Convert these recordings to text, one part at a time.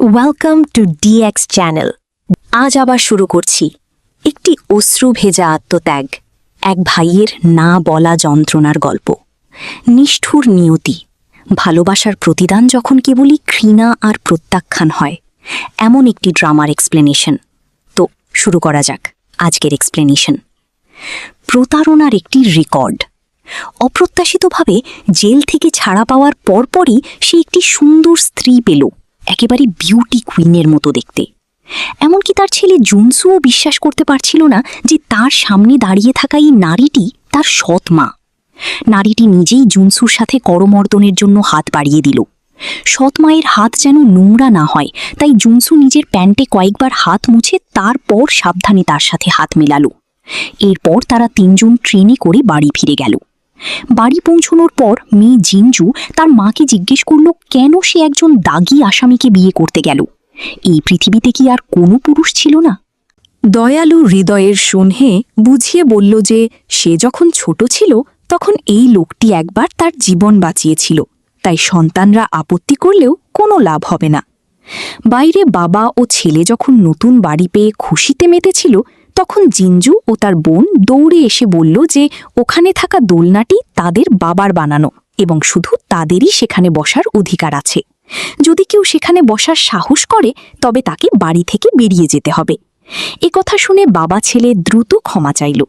Welcome to dx channel. আজ আবার শুরু করছি একটি অশ্রু ভেজা আত্মত্যাগ, এক ভাইয়ের না বলা যন্ত্রণার গল্প। নিষ্ঠুর নিয়তি, ভালোবাসার প্রতিদান যখন কেবলই ঘৃণা আর প্রত্যাখ্যান হয়, এমন একটি ড্রামার এক্সপ্লেনেশন। তো শুরু করা যাক আজকের এক্সপ্লেনেশন। প্রতারণার একটি রেকর্ড। অপ্রত্যাশিতভাবে জেল থেকে ছাড়া পাওয়ার পরপরই সে একটি সুন্দর স্ত্রী পেল, একেবারে বিউটি কুইনের মতো দেখতে। এমনকি তার ছেলে জুনসুও বিশ্বাস করতে পারছিল না যে তার সামনে দাঁড়িয়ে থাকা এই নারীটি তার সৎ মা। নারীটি নিজেই জুনসুর সাথে করমর্দনের জন্য হাত বাড়িয়ে দিল। সৎ মায়ের হাত যেন নোংরা না হয়, তাই জুনসু নিজের প্যান্টে কয়েকবার হাত মুছে তারপর সাবধানে তার সাথে হাত মেলালো। এরপর তারা তিনজন ট্রেনে করে বাড়ি ফিরে গেল। বাড়ি পৌঁছানোর পর মেয়ে জিনজু তার মাকে জিজ্ঞেস করল কেন সে একজন দাগী আসামিকে বিয়ে করতে গেল। এই পৃথিবীতে কি আর কোনো পুরুষ ছিল না? দয়ালু হৃদয়ের শুনহে বুঝিয়ে বলল যে সে যখন ছোট ছিল তখন এই লোকটি একবার তার জীবন বাঁচিয়েছিল, তাই সন্তানরা আপত্তি করলেও কোনো লাভ হবে না। বাইরে বাবা ও ছেলে যখন নতুন বাড়ি পেয়ে খুশিতে মেতেছিল, তখন জিনজু ও তার বোন দৌড়ে এসে বলল যে ওখানে থাকা দোলনাটি তাদের বাবার বানানো এবং শুধু তাদেরই সেখানে বসার অধিকার আছে। যদি কেউ সেখানে বসার সাহস করে তবে তাকে বাড়ি থেকে বেরিয়ে যেতে হবে। কথা শুনে বাবা ছেলে দ্রুত ক্ষমা চাইল।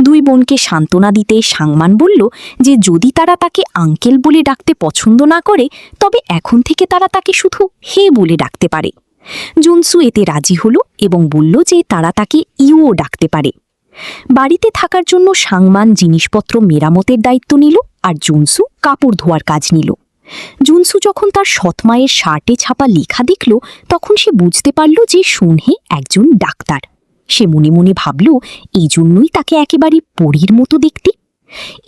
দুই বোনকে সান্ত্বনা দিতে সাংমান বলল যে যদি তারা তাকে আঙ্কেল বলে ডাকতে পছন্দ না করে তবে এখন থেকে তারা তাকে শুধু হে বলে ডাকতে পারে। জুনসু এতে রাজি হল এবং বলল যে তারা তাকে ইউও ডাকতে পারে। বাড়িতে থাকার জন্য সাংমান জিনিসপত্র মেরামতের দায়িত্ব নিল আর জুনসু কাপড় ধোয়ার কাজ নিল। জুনসু যখন তার সৎমায়ের শার্টে ছাপা লেখা দেখল তখন সে বুঝতে পারল যে শুনহে একজন ডাক্তার। সে মনে মনে ভাবল এই জন্যই তাকে একেবারে পরীর মতো দেখতে।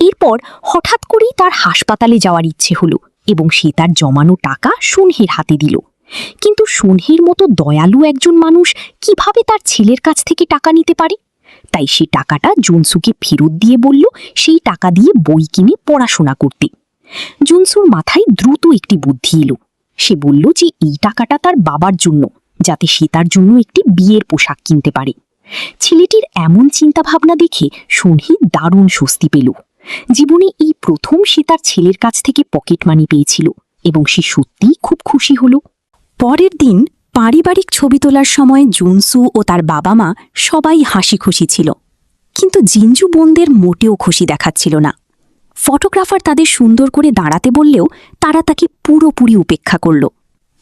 এরপর হঠাৎ করেই তার হাসপাতালে যাওয়ার ইচ্ছে হলো এবং সে তার জমানো টাকা শুনহের হাতে দিল। কিন্তু শুনহের মতো দয়ালু একজন মানুষ কিভাবে তার ছেলের কাছ থেকে টাকা নিতে পারে? তাই সে টাকাটা জুনসুকে ফেরত দিয়ে বলল সেই টাকা দিয়ে বই কিনে পড়াশোনা করতে। জুনসুর মাথায় দ্রুত একটি বুদ্ধি এলো। সে বলল যে এই টাকাটা তার বাবার জন্য, যাতে সে তার জন্য একটি বিয়ের পোশাক কিনতে পারে। ছেলেটির এমন চিন্তাভাবনা দেখে শুনহি দারুণ স্বস্তি পেল। জীবনে এই প্রথম সে তার ছেলের কাছ থেকে পকেট মানি পেয়েছিল এবং সে সত্যিই খুব খুশি হল। পরের দিন পারিবারিক ছবি তোলার সময় জুনসু ও তার বাবা মা সবাই হাসি খুশি ছিল, কিন্তু জিনজু বোনদের মোটেও খুশি দেখাচ্ছিল না। ফটোগ্রাফার তাদের সুন্দর করে দাঁড়াতে বললেও তারা তাকে পুরোপুরি উপেক্ষা করল।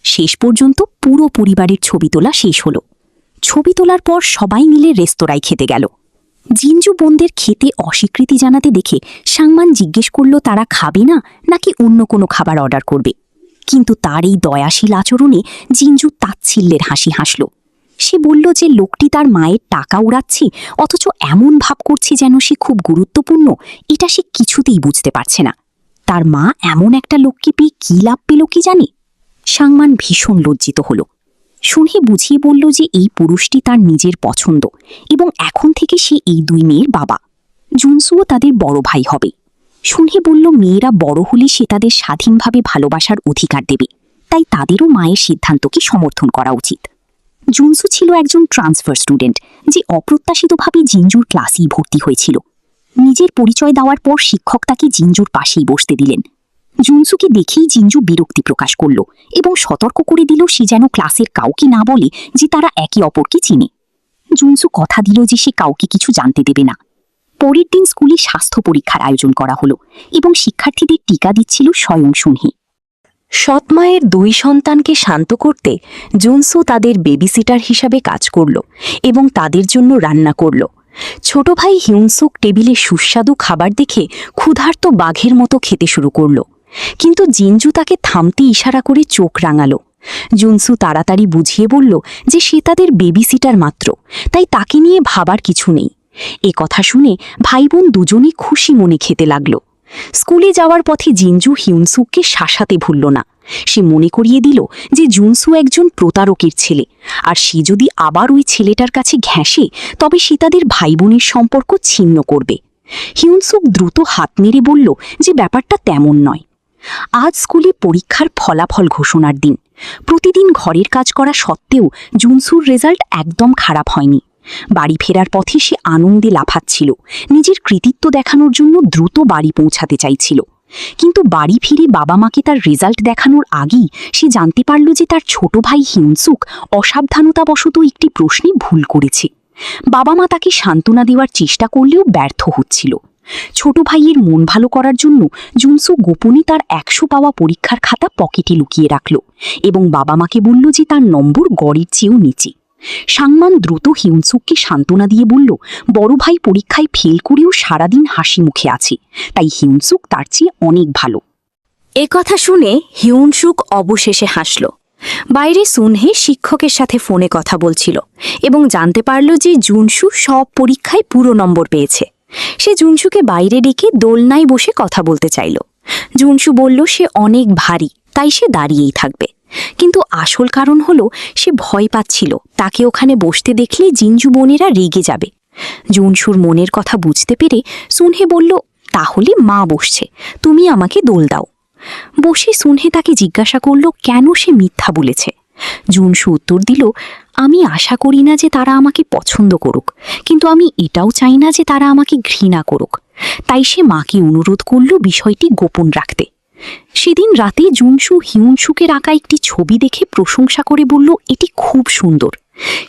শেষ পর্যন্ত পুরো পরিবারের ছবি তোলা শেষ হল। ছবি তোলার পর সবাই মিলে রেস্তোরাঁয় খেতে গেল। জিনজু বোনদের খেতে অস্বীকৃতি জানাতে দেখে সাংমান জিজ্ঞেস করল তারা খাবে না নাকি অন্য কোনো খাবার অর্ডার করবে। কিন্তু তার এই দয়াশীল আচরণে জিনজু তাচ্ছিল্যের হাসি হাসল। সে বলল যে লোকটি তার মায়ের টাকা উড়াচ্ছে অথচ এমন ভাব করছে যেন সে খুব গুরুত্বপূর্ণ, এটা সে কিছুতেই বুঝতে পারছে না। তার মা এমন একটা লোককে পেয়ে কী লাভ পেল কি জানে? সাংমান ভীষণ লজ্জিত হল। শুনে বুঝিয়ে বলল যে এই পুরুষটি তার নিজের পছন্দ এবং এখন থেকে সে এই দুই মেয়ের বাবা। জুনসুও তাদের বড় ভাই হবে। শুনে বলল মেয়েরা বড় হলে সে তাদের স্বাধীনভাবে ভালোবাসার অধিকার দেবে, তাই তাদেরও মায়ের সিদ্ধান্তকে সমর্থন করা উচিত। জুনসু ছিল একজন ট্রান্সফার স্টুডেন্ট যে অপ্রত্যাশিতভাবে জিনজুর ক্লাসেই ভর্তি হয়েছিল। নিজের পরিচয় দেওয়ার পর শিক্ষক তাকে জিনজুর পাশেই বসতে দিলেন। জুনসুকে দেখেই জিনজু বিরক্তি প্রকাশ করল এবং সতর্ক করে দিল সে যেন ক্লাসের কাউকে না বলে যে তারা একে অপরকে চিনে। জুনসু কথা দিল যে সে কাউকে কিছু জানতে দেবে না। পরের দিন স্কুলে স্বাস্থ্য পরীক্ষার আয়োজন করা হলো এবং শিক্ষার্থীদের টিকা দিচ্ছিল স্বয়ং শুনহি। সৎমায়ের দুই সন্তানকে শান্ত করতে জুনসু তাদের বেবিসিটার হিসাবে কাজ করল এবং তাদের জন্য রান্না করল। ছোট ভাই হিউনসুক টেবিলে সুস্বাদু খাবার দেখে ক্ষুধার্ত বাঘের মতো খেতে শুরু করল, কিন্তু জিনজু তাকে থামতে ইশারা করে চোখ রাঙালো। জুনসু তাড়াতাড়ি বুঝিয়ে বলল যে সে তাদের বেবিসিটার মাত্র, তাই তাকে নিয়ে ভাবার কিছু নেই। কথা শুনে ভাই বোন দুজনই খুশি মনে খেতে লাগল। স্কুলে যাওয়ার পথে জিনজু হিউনসুককে শাসাতে ভুলল না। সে মনে করিয়ে দিল যে জুনসু একজন প্রতারকের ছেলে, আর সে যদি আবার ওই ছেলেটার কাছে ঘেঁষে তবে সে তাদের ভাই বোনের সম্পর্ক ছিন্ন করবে। হিউনসুক দ্রুত হাত নেড়ে বলল যে ব্যাপারটা তেমন নয়। আজ স্কুলে পরীক্ষার ফলাফল ঘোষণার দিন, প্রতিদিন ঘরের কাজ করা সত্ত্বেও জুনসুর রেজাল্ট একদম খারাপ হয়নি। বাড়ি ফেরার পথে সে আনন্দে লাফাচ্ছিল, নিজের কৃতিত্ব দেখানোর জন্য দ্রুত বাড়ি পৌঁছাতে চাইছিল। কিন্তু বাড়ি ফিরে বাবা মাকে তার রেজাল্ট দেখানোর আগেই সে জানতে পারল যে তার ছোট ভাই হিউনসুক অসাবধানতাবশত একটি প্রশ্নে ভুল করেছে। বাবা মা তাকে সান্ত্বনা দেওয়ার চেষ্টা করলেও ব্যর্থ হচ্ছিল। ছোট ভাইয়ের মন ভালো করার জন্য জুনসু গোপনে তার 100 পাওয়া পরীক্ষার খাতা পকেটে লুকিয়ে রাখল এবং বাবা মাকে বলল যে তার নম্বর গড়ের চেয়েও নিচে। সাংমান দ্রুত হিউনসুককে সান্ত্বনা দিয়ে বলল, বড় ভাই পরীক্ষায় ফেল করেও সারাদিন হাসি মুখে আছে, তাই হিউনসুক তার চেয়ে অনেক ভালো। এ কথা শুনে হিউনসুক অবশেষে হাসল। বাইরে সুনহে শিক্ষকের সাথে ফোনে কথা বলছিল এবং জানতে পারল যে জুনসু সব পরীক্ষায় পুরো নম্বর পেয়েছে। সে জুনসুকে বাইরে ডেকে দোলনায় বসে কথা বলতে চাইল। জুনসু বলল সে অনেক ভারী, তাই সে দাঁড়িয়েই থাকবে। কিন্তু আসল কারণ হলো সে ভয় পাচ্ছিল তাকে ওখানে বসতে দেখলে জিঞ্জু বোনেরা রেগে যাবে। জুনসুর মনের কথা বুঝতে পেরে সুনহে বলল, তাহলে মা বসছে, তুমি আমাকে দোল দাও। বসে সুনহে তাকে জিজ্ঞাসা করল কেন সে মিথ্যা বলেছে। জুনসু উত্তর দিল, আমি আশা করি না যে তারা আমাকে পছন্দ করুক, কিন্তু আমি এটাও চাই না যে তারা আমাকে ঘৃণা করুক। তাই সে মাকে অনুরোধ করল বিষয়টি গোপন রাখতে। সেদিন রাতে জুনসু হিউনসুকের আঁকা একটি ছবি দেখে প্রশংসা করে বলল, এটি খুব সুন্দর।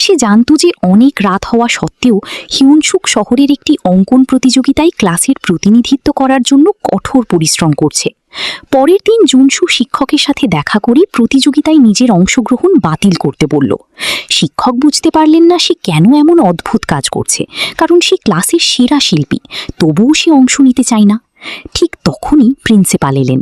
সে জানত যে অনেক রাত হওয়া সত্ত্বেও হিউনসুক শহরের একটি অঙ্কন প্রতিযোগিতায় ক্লাসের প্রতিনিধিত্ব করার জন্য কঠোর পরিশ্রম করছে। পরের দিন জুনসু শিক্ষকের সাথে দেখা করে প্রতিযোগিতায় নিজের অংশগ্রহণ বাতিল করতে বলল। শিক্ষক বুঝতে পারলেন না সে কেন এমন অদ্ভুত কাজ করছে, কারণ সে ক্লাসের সেরা শিল্পী, তবুও সে অংশ নিতে চায় না। ঠিক তখনই প্রিন্সিপাল এলেন।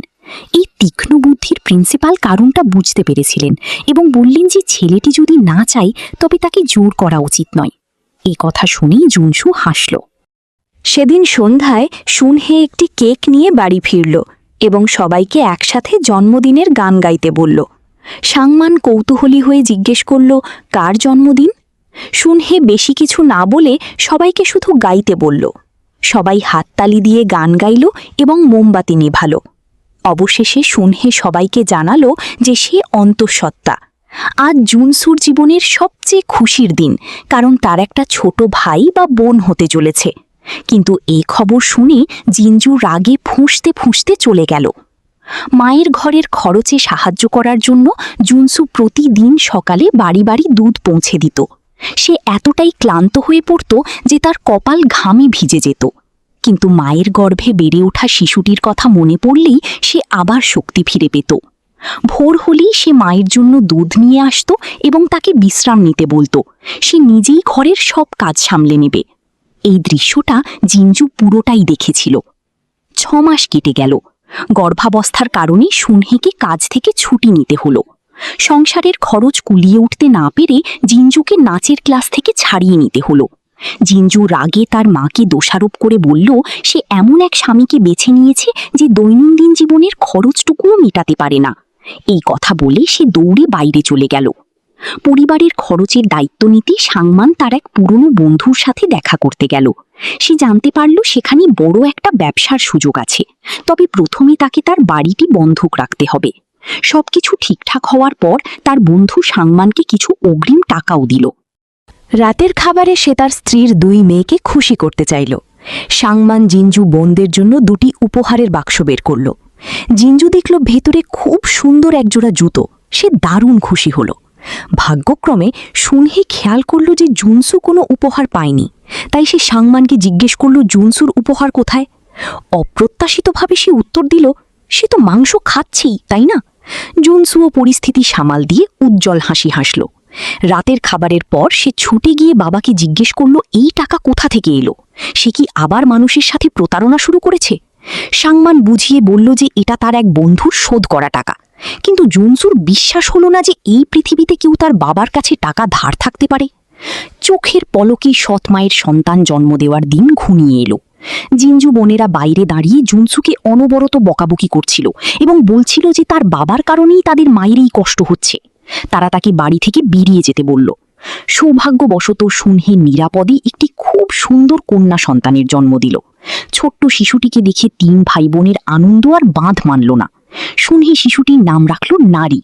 এই তীক্ষ্ণ বুদ্ধির প্রিন্সিপাল কারণটা বুঝতে পেরেছিলেন এবং বললেন যে ছেলেটি যদি না চায় তবে তাকে জোর করা উচিত নয়। এই কথা শুনেই জুনসু হাসল। সেদিন সন্ধ্যায় সুনহে একটি কেক নিয়ে বাড়ি ফিরল এবং সবাইকে একসাথে জন্মদিনের গান গাইতে বলল। সাংমান কৌতূহলী হয়ে জিজ্ঞেস করল, কার জন্মদিন? সুনহে বেশি কিছু না বলে সবাইকে শুধু গাইতে বলল। সবাই হাততালি দিয়ে গান গাইল এবং মোমবাতি নেভালো। অবশেষে সুনহে সবাইকে জানালো যে সে অন্তঃসত্ত্বা। আজ জুনসুর জীবনের সবচেয়ে খুশির দিন, কারণ তার একটা ছোট ভাই বা বোন হতে চলেছে। কিন্তু এই খবর শুনে জিঞ্জু রাগে ফুঁসতে ফুঁসতে চলে গেল। মায়ের ঘরের খরচে সাহায্য করার জন্য জুনসু প্রতিদিন সকালে বাড়ি বাড়ি দুধ পৌঁছে দিত। সে এতটাই ক্লান্ত হয়ে পড়ত যে তার কপাল ঘামে ভিজে যেত। কিন্তু মায়ের গর্ভে বেড়ে ওঠা শিশুটির কথা মনে পড়লেই সে আবার শক্তি ফিরে পেত। ভোর হলেই সে মায়ের জন্য দুধ নিয়ে আসত এবং তাকে বিশ্রাম নিতে বলতো। সে নিজেই ঘরের সব কাজ সামলে নেবে। এই দৃশ্যটা জিঞ্জু পুরোটাই দেখেছিল। 6 মাস কেটে গেল। গর্ভাবস্থার কারণে সুনহেকে কাজ থেকে ছুটি নিতে হলো। সংসারের খরচ কুলিয়ে উঠতে না পেরে জিঞ্জুকে নাচের ক্লাস থেকে ছাড়িয়ে নিতে হলো। জিঞ্জু রাগে তার মাকে দোষারোপ করে বলল সে এমন এক স্বামীকে বেছে নিয়েছে যে দৈনন্দিন জীবনের খরচটুকুও মেটাতে পারে না। এই কথা বলে সে দৌড়ে বাইরে চলে গেল। পরিবারের খরচের দায়িত্ব নিতে সাংমান তার এক পুরনো বন্ধুর সাথে দেখা করতে গেল। সে জানতে পারল সেখানে বড় একটা ব্যবসার সুযোগ আছে, তবে প্রথমে তাকে তার বাড়িটি বন্ধক রাখতে হবে। সবকিছু ঠিকঠাক হওয়ার পর তার বন্ধু সাংমানকে কিছু অগ্রিম টাকাও দিল। রাতের খাবারে সে তার স্ত্রীর 2 মেয়েকে খুশি করতে চাইল। সাংমান জিঞ্জু বোনদের জন্য 2টি উপহারের বাক্স বের করল। জিঞ্জু দেখল ভেতরে খুব সুন্দর একজোড়া জুতো। সে দারুণ খুশি হল। ভাগ্যক্রমে সুনহে খেয়াল করল যে জুনসু কোনো উপহার পায়নি, তাই সে সাংমানকে জিজ্ঞেস করল জুনসুর উপহার কোথায়। অপ্রত্যাশিতভাবে সে উত্তর দিল, সে তো মাংস খাচ্ছেই, তাই না? জুনসুও পরিস্থিতি সামাল দিয়ে উজ্জ্বল হাসি হাসল। রাতের খাবারের পর সে ছুটে গিয়ে বাবাকে জিজ্ঞেস করল এই টাকা কোথা থেকে এলো। সে কি আবার মানুষের সাথে প্রতারণা শুরু করেছে? সাংমান বুঝিয়ে বলল যে এটা তার এক বন্ধুর শোধ করা টাকা। কিন্তু জুনসুর বিশ্বাস হলো না যে এই পৃথিবীতে কেউ তার বাবার কাছে টাকা ধার থাকতে পারে। চোখের পলকেই সৎ মায়ের সন্তান জন্ম দেওয়ার দিন ঘনিয়ে এলো। জিঞ্জু বোনেরা বাইরে দাঁড়িয়ে জুনসুকে অনবরত বকাবকি করছিল এবং বলছিল যে তার বাবার কারণেই তাদের মায়ের এই কষ্ট হচ্ছে। তারা তাকে বাড়ি থেকে বেরিয়ে যেতে বলল। সৌভাগ্যবশত সুনহে নিরাপদে একটি খুব সুন্দর কন্যা সন্তানের জন্ম দিল। ছোট্ট শিশুটিকে দেখে 3 ভাই বোনের আনন্দ আর বাঁধ মানল না। শুনে শিশুটির নাম রাখল নারী,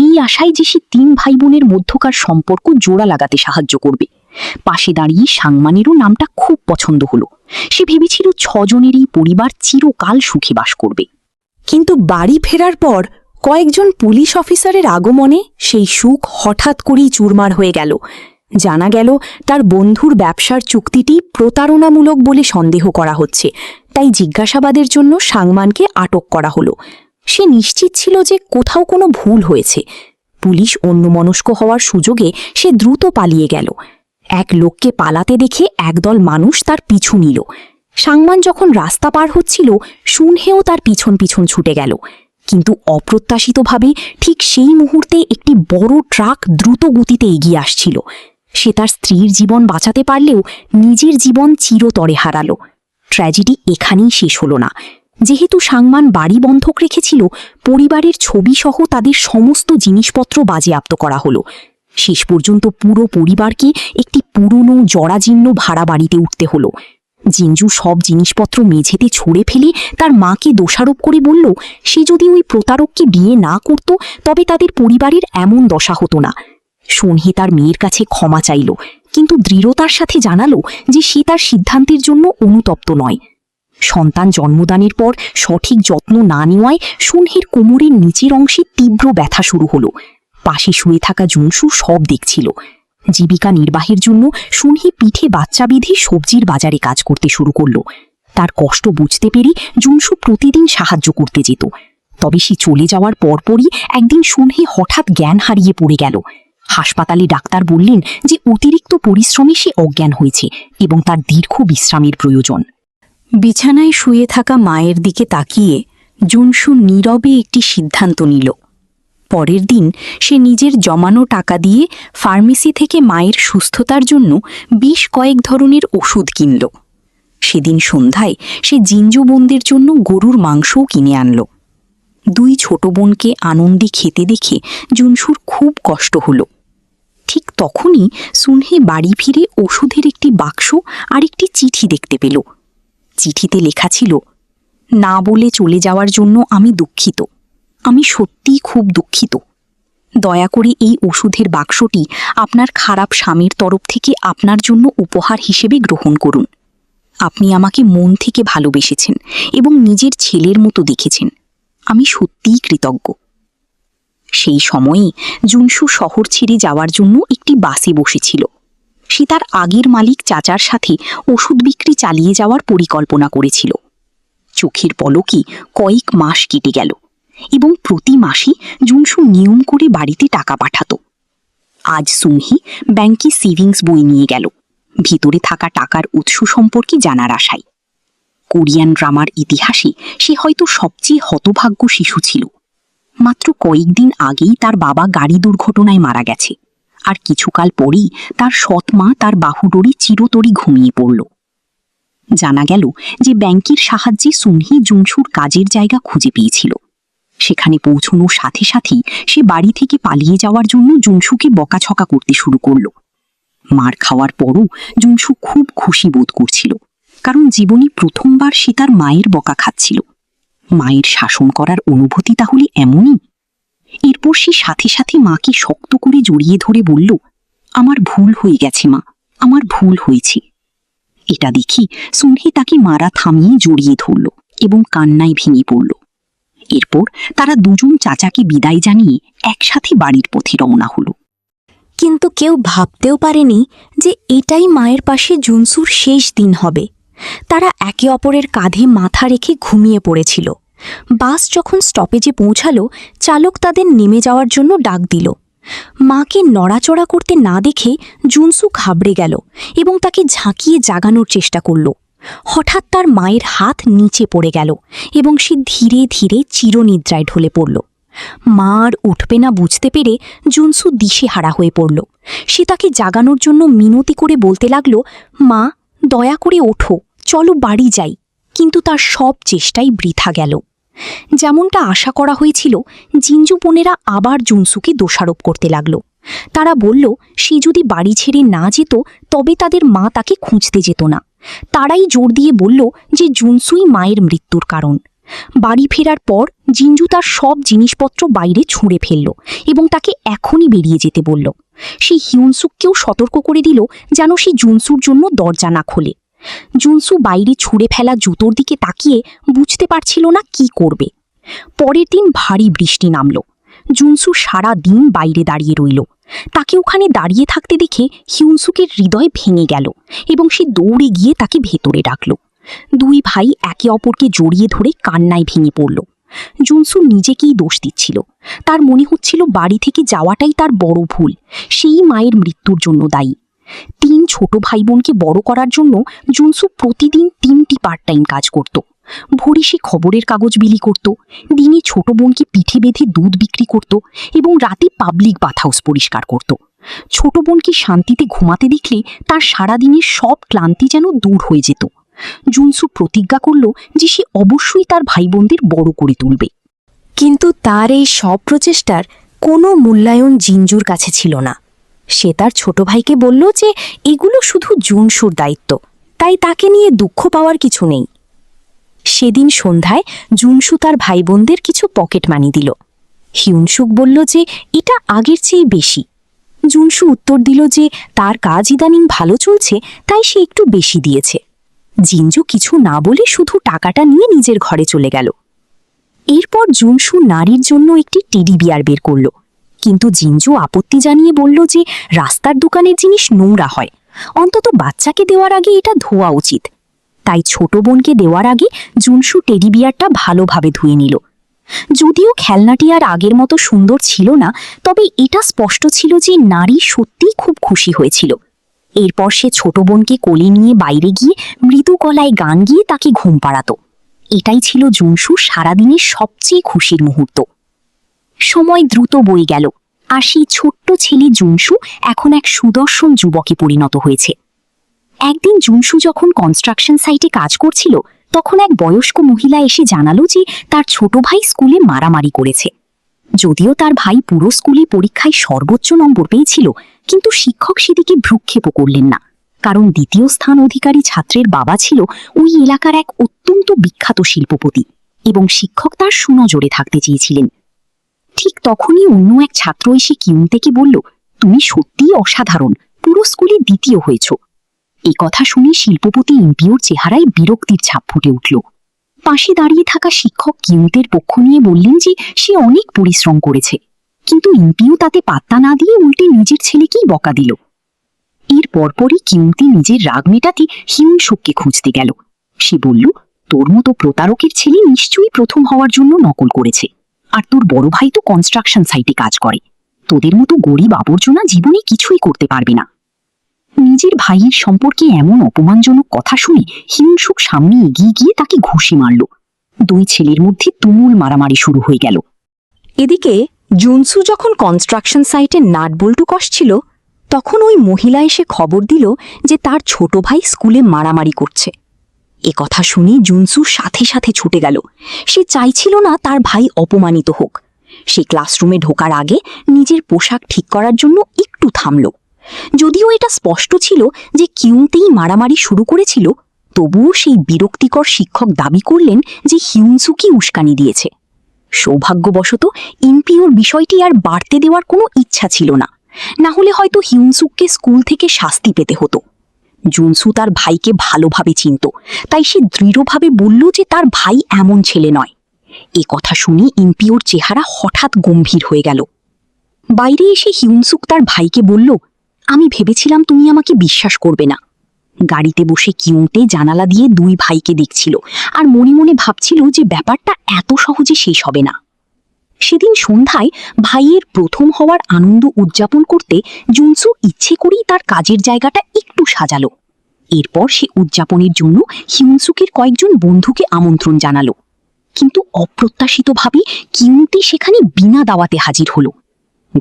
এই আশায় যে সে 3 ভাই বোনের মধ্যকার সম্পর্ক জোড়া লাগাতে সাহায্য করবে। পাশে দাঁড়িয়ে সাংমানেরও নামটা খুব পছন্দ হলো। সে ভেবেছিল 6 জনের এই পরিবার চিরকাল সুখে বাস করবে। কিন্তু বাড়ি ফেরার পর কয়েকজন পুলিশ অফিসারের আগমনে সেই সুখ হঠাৎ করেই চুরমার হয়ে গেল। জানা গেল তার বন্ধুর ব্যবসার চুক্তিটি প্রতারণামূলক বলে সন্দেহ করা হচ্ছে, তাই জিজ্ঞাসাবাদের জন্য সাংমানকে আটক করা হলো। সে নিশ্চিত ছিল যে কোথাও কোনো ভুল হয়েছে। পুলিশ অন্যমনস্ক হওয়ার সুযোগে সে দ্রুত পালিয়ে গেল। এক লোককে পালাতে দেখে একদল মানুষ তার পিছু নিল। সাংমান যখন রাস্তা পার হচ্ছিল, শুনহেও তার পিছন পিছন ছুটে গেল। কিন্তু অপ্রত্যাশিতভাবে ঠিক সেই মুহূর্তে একটি বড় ট্রাক দ্রুত গতিতে এগিয়ে আসছিল। সে তার স্ত্রীর জীবন বাঁচাতে পারলেও নিজের জীবন চিরতরে হারালো। ট্র্যাজেডি এখানেই শেষ হলো না। যেহেতু সাংমান বাড়ি বন্ধক রেখেছিল, পরিবারের ছবিসহ তাদের সমস্ত জিনিসপত্র বাজেয়াপ্ত করা হলো। শেষ পর্যন্ত পুরো পরিবারকে একটি পুরনো জরাজীর্ণ ভাড়া বাড়িতে উঠতে হলো। জিঞ্জু সব জিনিসপত্র মেঝেতে ছড়ে ফেলে তার মাকে দোষারোপ করে বলল, সে যদি ওই প্রতারককে বিয়ে না করত তবে তাদের পরিবারের এমন দশা হতো না। শুনহে তার মেয়ের কাছে ক্ষমা চাইল, কিন্তু দৃঢ়তার সাথে জানালো যে সে তার সিদ্ধান্তের জন্য অনুতপ্ত নয়। সন্তান জন্মদানের পর সঠিক যত্ন না নেওয়ায় শুনহের কোমরের নিচের অংশে তীব্র ব্যথা শুরু হলো। পাশে শুয়ে থাকা জুনসু সব দেখছিল। জীবিকা নির্বাহের জন্য শুনহি পিঠে বাচ্চা বেঁধে সবজির বাজারে কাজ করতে শুরু করল। তার কষ্ট বুঝতে পেরে জুনসু প্রতিদিন সাহায্য করতে যেত। তবে সে চলে যাওয়ার পরপরই একদিন শুনহি হঠাৎ জ্ঞান হারিয়ে পড়ে গেল। হাসপাতালে ডাক্তার বললেন যে অতিরিক্ত পরিশ্রমে সে অজ্ঞান হয়েছে এবং তার দীর্ঘ বিশ্রামের প্রয়োজন। বিছানায় শুয়ে থাকা মায়ের দিকে তাকিয়ে জুনসু নীরবে একটি সিদ্ধান্ত নিল। পরের দিন সে নিজের জমানো টাকা দিয়ে ফার্মেসি থেকে মায়ের সুস্থতার জন্য কয়েক ধরনের ওষুধ কিনল। সেদিন সন্ধ্যায় সে জিঞ্জু বোনদের জন্য গরুর মাংসও কিনে আনল। 2 ছোট বোনকে আনন্দে খেতে দেখে জুনসুর খুব কষ্ট হল। ঠিক তখনই সুনহে বাড়ি ফিরে ওষুধের একটি বাক্স আর একটি চিঠি দেখতে পেল। চিঠিতে লেখা ছিল, না বলে চলে যাওয়ার জন্য আমি দুঃখিত। আমি সত্যিই খুব দুঃখিত। দয়া করে এই ওষুধের বাক্সটি আপনার খারাপ স্বামীর তরফ থেকে আপনার জন্য উপহার হিসেবে গ্রহণ করুন। আপনি আমাকে মন থেকে ভালোবেসেছেন এবং নিজের ছেলের মতো দেখেছেন। আমি সত্যিই কৃতজ্ঞ। সেই সময়ে জুনসু শহর ছেড়ে যাওয়ার জন্য একটি বাসে বসেছিল। সে তার আগের মালিক চাচার সাথে ওষুধ বিক্রি চালিয়ে যাওয়ার পরিকল্পনা করেছিল। চোখের পলকে কয়েক মাস কেটে গেল এবং প্রতি মাসে জুনসু নিয়ম করে বাড়িতে টাকা পাঠাত। আজ সুনহি ব্যাংকে সেভিংস বই নিয়ে গেল, ভিতরে থাকা টাকার উৎস সম্পর্কে জানার আশায়। কোরিয়ান ড্রামার ইতিহাসে সে হয়তো সবচেয়ে হতভাগ্য শিশু ছিল। মাত্র কয়েকদিন আগেই তার বাবা গাড়ি দুর্ঘটনায় মারা গেছে, আর কিছুকাল পরেই তার সৎ মা তার বাহুডোরে চিরতরে ঘুমিয়ে পড়ল। জানা গেল যে ব্যাংকের সাহায্যে সুনহি জুনসুর কাজের জায়গা খুঁজে পেয়েছিল। সেখানে পৌঁছানোর সাথে সাথেই সে বাড়ি থেকে পালিয়ে যাওয়ার জন্য জুনসুকে বকাছকা করতে শুরু করল। মার খাওয়ার পরও জুনসু খুব খুশি বোধ করছিল, কারণ জীবনে প্রথমবার সে তার মায়ের বকা খাচ্ছিল। মায়ের শাসন করার অনুভূতি তাহলে এমনই। এরপর সে সাথে সাথে মাকে শক্ত করে জড়িয়ে ধরে বলল, আমার ভুল হয়ে গেছে মা, আমার ভুল হয়েছে। এটা দেখি সুনহি তাকে মারা থামিয়ে জড়িয়ে ধরল এবং কান্নায় ভেঙে পড়ল। এরপর তারা দুজন চাচাকে বিদায় জানিয়ে একসাথে বাড়ির পথে রওনা হলো। কিন্তু কেউ ভাবতেও পারেনি যে এটাই মায়ের পাশে জুনসুর শেষ দিন হবে। তারা একে অপরের কাঁধে মাথা রেখে ঘুমিয়ে পড়েছিল। বাস যখন স্টপেজে পৌঁছালো, চালক তাদের নেমে যাওয়ার জন্য ডাক দিল। মাকে নড়াচড়া করতে না দেখে জুনসু ঘাবড়ে গেল এবং তাকে ঝাঁকিয়ে জাগানোর চেষ্টা করল। হঠাৎ তার মায়ের হাত নিচে পড়ে গেল এবং সে ধীরে ধীরে চিরনিদ্রায় ঢলে পড়ল। মা আর উঠবে না বুঝতে পেরে জুনসু দিশেহারা হয়ে পড়ল। সে তাকে জাগানোর জন্য মিনতি করে বলতে লাগল, মা, দয়া করে ওঠো, চলো বাড়ি যাই। কিন্তু তার সব চেষ্টাই বৃথা গেল। যেমনটা আশা করা হয়েছিল, জিঞ্জু বোনেরা আবার জুনসুকে দোষারোপ করতে লাগল। তারা বলল, সে যদি বাড়ি ছেড়ে না যেত তবে তাদের মা তাকে খুঁজতে যেত না। তারাই জোর দিয়ে বলল যে জুনসুই মায়ের মৃত্যুর কারণ। বাড়ি ফেরার পর জিঞ্জু তার সব জিনিসপত্র বাইরে ছুঁড়ে ফেলল এবং তাকে এখনই বেরিয়ে যেতে বলল। সে হিউনসুককেও সতর্ক করে দিল যেন সে জুনসুর জন্য দরজা না খোলে। জুনসু বাইরে ছুঁড়ে ফেলা জুতোর দিকে তাকিয়ে বুঝতে পারছিল না কি করবে। পরের দিন ভারী বৃষ্টি নামল। জুনসু সারা দিন বাইরে দাঁড়িয়ে রইল। তাকে ওখানে দাঁড়িয়ে থাকতে দেখে হিউনসুকের হৃদয় ভেঙে গেল এবং সে দৌড়ে গিয়ে তাকে ভেতরে ডাকল। দুই ভাই একে অপরকে জড়িয়ে ধরে কান্নায় ভেঙে পড়ল। জুনসু নিজেকেই দোষ দিচ্ছিল। তার মনে হচ্ছিল বাড়ি থেকে যাওয়াটাই তার বড় ভুল, সেই মায়ের মৃত্যুর জন্য দায়ী। 3 ছোট ভাই বোনকে বড় করার জন্য জুনসু প্রতিদিন 3টি পার্ট টাইম কাজ করত। ভোরে সে খবরের কাগজ বিলি করত, দিনে ছোট বোনকে পিঠে বেঁধে দুধ বিক্রি করত এবং রাতে পাবলিক বাথহাউস পরিষ্কার করত। ছোট বোনকে শান্তিতে ঘুমাতে দেখলে তার সারাদিনের সব ক্লান্তি যেন দূর হয়ে যেত। জুনসু প্রতিজ্ঞা করল যে সে অবশ্যই তার ভাই বোনদের বড় করে তুলবে। কিন্তু তার এই সব প্রচেষ্টার কোনো মূল্যায়ন জিঞ্জুর কাছে ছিল না। সে তার ছোট ভাইকে বলল যে এগুলো শুধু জুনসুর দায়িত্ব, তাই তাকে নিয়ে দুঃখ পাওয়ার কিছু নেই। সেদিন সন্ধ্যায় জুনসু তার ভাই বোনদের কিছু পকেট মানি দিল। হিউনসুক বলল যে এটা আগের চেয়ে বেশি। জুনসু উত্তর দিল যে তার কাজ ইদানিং ভালো চলছে, তাই সে একটু বেশি দিয়েছে। জিঞ্জু কিছু না বলে শুধু টাকাটা নিয়ে নিজের ঘরে চলে গেল। এরপর জুনসু নারীর জন্য একটি টেডি বিয়ার বের করল, কিন্তু জিঞ্জু আপত্তি জানিয়ে বলল যে রাস্তার দোকানের জিনিস নোংরা হয়, অন্তত বাচ্চাকে দেওয়ার আগে এটা ধোয়া উচিত। তাই ছোট বোনকে দেওয়ার আগে জুনসু টেডি বিয়ারটা ভালোভাবে ধুয়ে নিল। যদিও খেলনাটি আর আগের মতো সুন্দর ছিল না, তবে এটা স্পষ্ট ছিল যে নারী সত্যিই খুব খুশি হয়েছিল। এরপর সে ছোট বোনকে কোলে নিয়ে বাইরে গিয়ে মৃদু গলায় গান গিয়ে তাকে ঘুম পাড়াত। এটাই ছিল জুনসুর সারাদিনের সবচেয়ে খুশির মুহূর্ত। সময় দ্রুত বয়ে গেল, আর সেই ছোট্ট ছেলে জুনসু এখন এক সুদর্শন যুবকে পরিণত হয়েছে। একদিন জুনসু যখন কনস্ট্রাকশন সাইটে কাজ করছিল, তখন এক বয়স্ক মহিলা এসে জানালো যে তার ছোট ভাই স্কুলে মারামারি করেছে। যদিও তার ভাই পুরো স্কুলে পরীক্ষায় সর্বোচ্চ নম্বর পেয়েছিল, কিন্তু শিক্ষক সেদিকে ভ্রুক্ষেপও করলেন না, কারণ দ্বিতীয় স্থান অধিকারী ছাত্রের বাবা ছিল ওই এলাকার এক অত্যন্ত বিখ্যাত শিল্পপতি এবং শিক্ষক তার সুনজরে থাকতে চেয়েছিলেন। ঠিক তখনই অন্য এক ছাত্র এসে কিউনতেকে বলল, তুমি সত্যিই অসাধারণ, পুরো স্কুলে দ্বিতীয় হয়েছ। এই কথা শুনে শিল্পপতি ইম্পিওর চেহারায় বিরক্তির ছাপ ফুটে উঠল। পাশে দাঁড়িয়ে থাকা শিক্ষক কিউনতের পক্ষ নিয়ে বললেন যে সে অনেক পরিশ্রম করেছে, কিন্তু ইম্পিও তাতে পাত্তা না দিয়ে উল্টে নিজের ছেলেকেই বকা দিল। এর পরপরই কিউনতে নিজের রাগ মেটাতে হিউনসুককে খুঁজতে গেল। সে বলল, তোর মতো প্রতারকের ছেলে নিশ্চয়ই প্রথম হওয়ার জন্য নকল করেছে, আর তোর বড় ভাই তো কনস্ট্রাকশন সাইটে কাজ করে। তোদের মতো গরিব আবর্জনা জীবনে কিছুই করতে পারবে না। নিজের ভাইয়ের সম্পর্কে এমন অপমানজনক কথা শুনে হিউনসুক সামনে এগিয়ে গিয়ে তাকে ঘুষি মারল। দুই ছেলের মধ্যে তুমুল মারামারি শুরু হয়ে গেল। এদিকে জুনসু যখন কনস্ট্রাকশন সাইটে নাটবল্টু কষছিল, তখন ওই মহিলা এসে খবর দিল যে তার ছোট ভাই স্কুলে মারামারি করছে। এ কথা শুনে জুনসু সাথে সাথে ছুটে গেল। সে চাইছিল না তার ভাই অপমানিত হোক। সে ক্লাসরুমে ঢোকার আগে নিজের পোশাক ঠিক করার জন্য একটু থামল। যদিও এটা স্পষ্ট ছিল যে কিউনতেই মারামারি শুরু করেছিল, তবুও সেই বিরক্তিকর শিক্ষক দাবি করলেন যে হিউনসুকি উস্কানি দিয়েছে। সৌভাগ্যবশত ইম্পিওর বিষয়টি আর বাড়তে দেওয়ার কোনো ইচ্ছা ছিল না, না হলে হয়তো হিউনসুককে স্কুল থেকে শাস্তি পেতে হতো। জুনসু তার ভাইকে ভালোভাবে চিনত, তাই সে দৃঢ়ভাবে বলল যে তার ভাই এমন ছেলে নয়। এ কথা শুনে ইম্পিওর চেহারা হঠাৎ গম্ভীর হয়ে গেল। বাইরে এসে হিউনসুক তার ভাইকে বলল, আমি ভেবেছিলাম তুমি আমাকে বিশ্বাস করবে না। গাড়িতে বসে কিউনতে জানালা দিয়ে দুই ভাইকে দেখছিল আর মনে মনে ভাবছিল যে ব্যাপারটা এত সহজে শেষ হবে না। সেদিন সন্ধ্যায় ভাইয়ের প্রথম হওয়ার আনন্দ উদযাপন করতে জুনসু ইচ্ছে করেই তার কাজের জায়গাটা একটু সাজালো। এরপর সে উদযাপনের জন্য হিউনসুকের কয়েকজন বন্ধুকে আমন্ত্রণ জানালো, কিন্তু অপ্রত্যাশিতভাবে কিউনতে সেখানে বিনা দাওয়াতে হাজির হলো।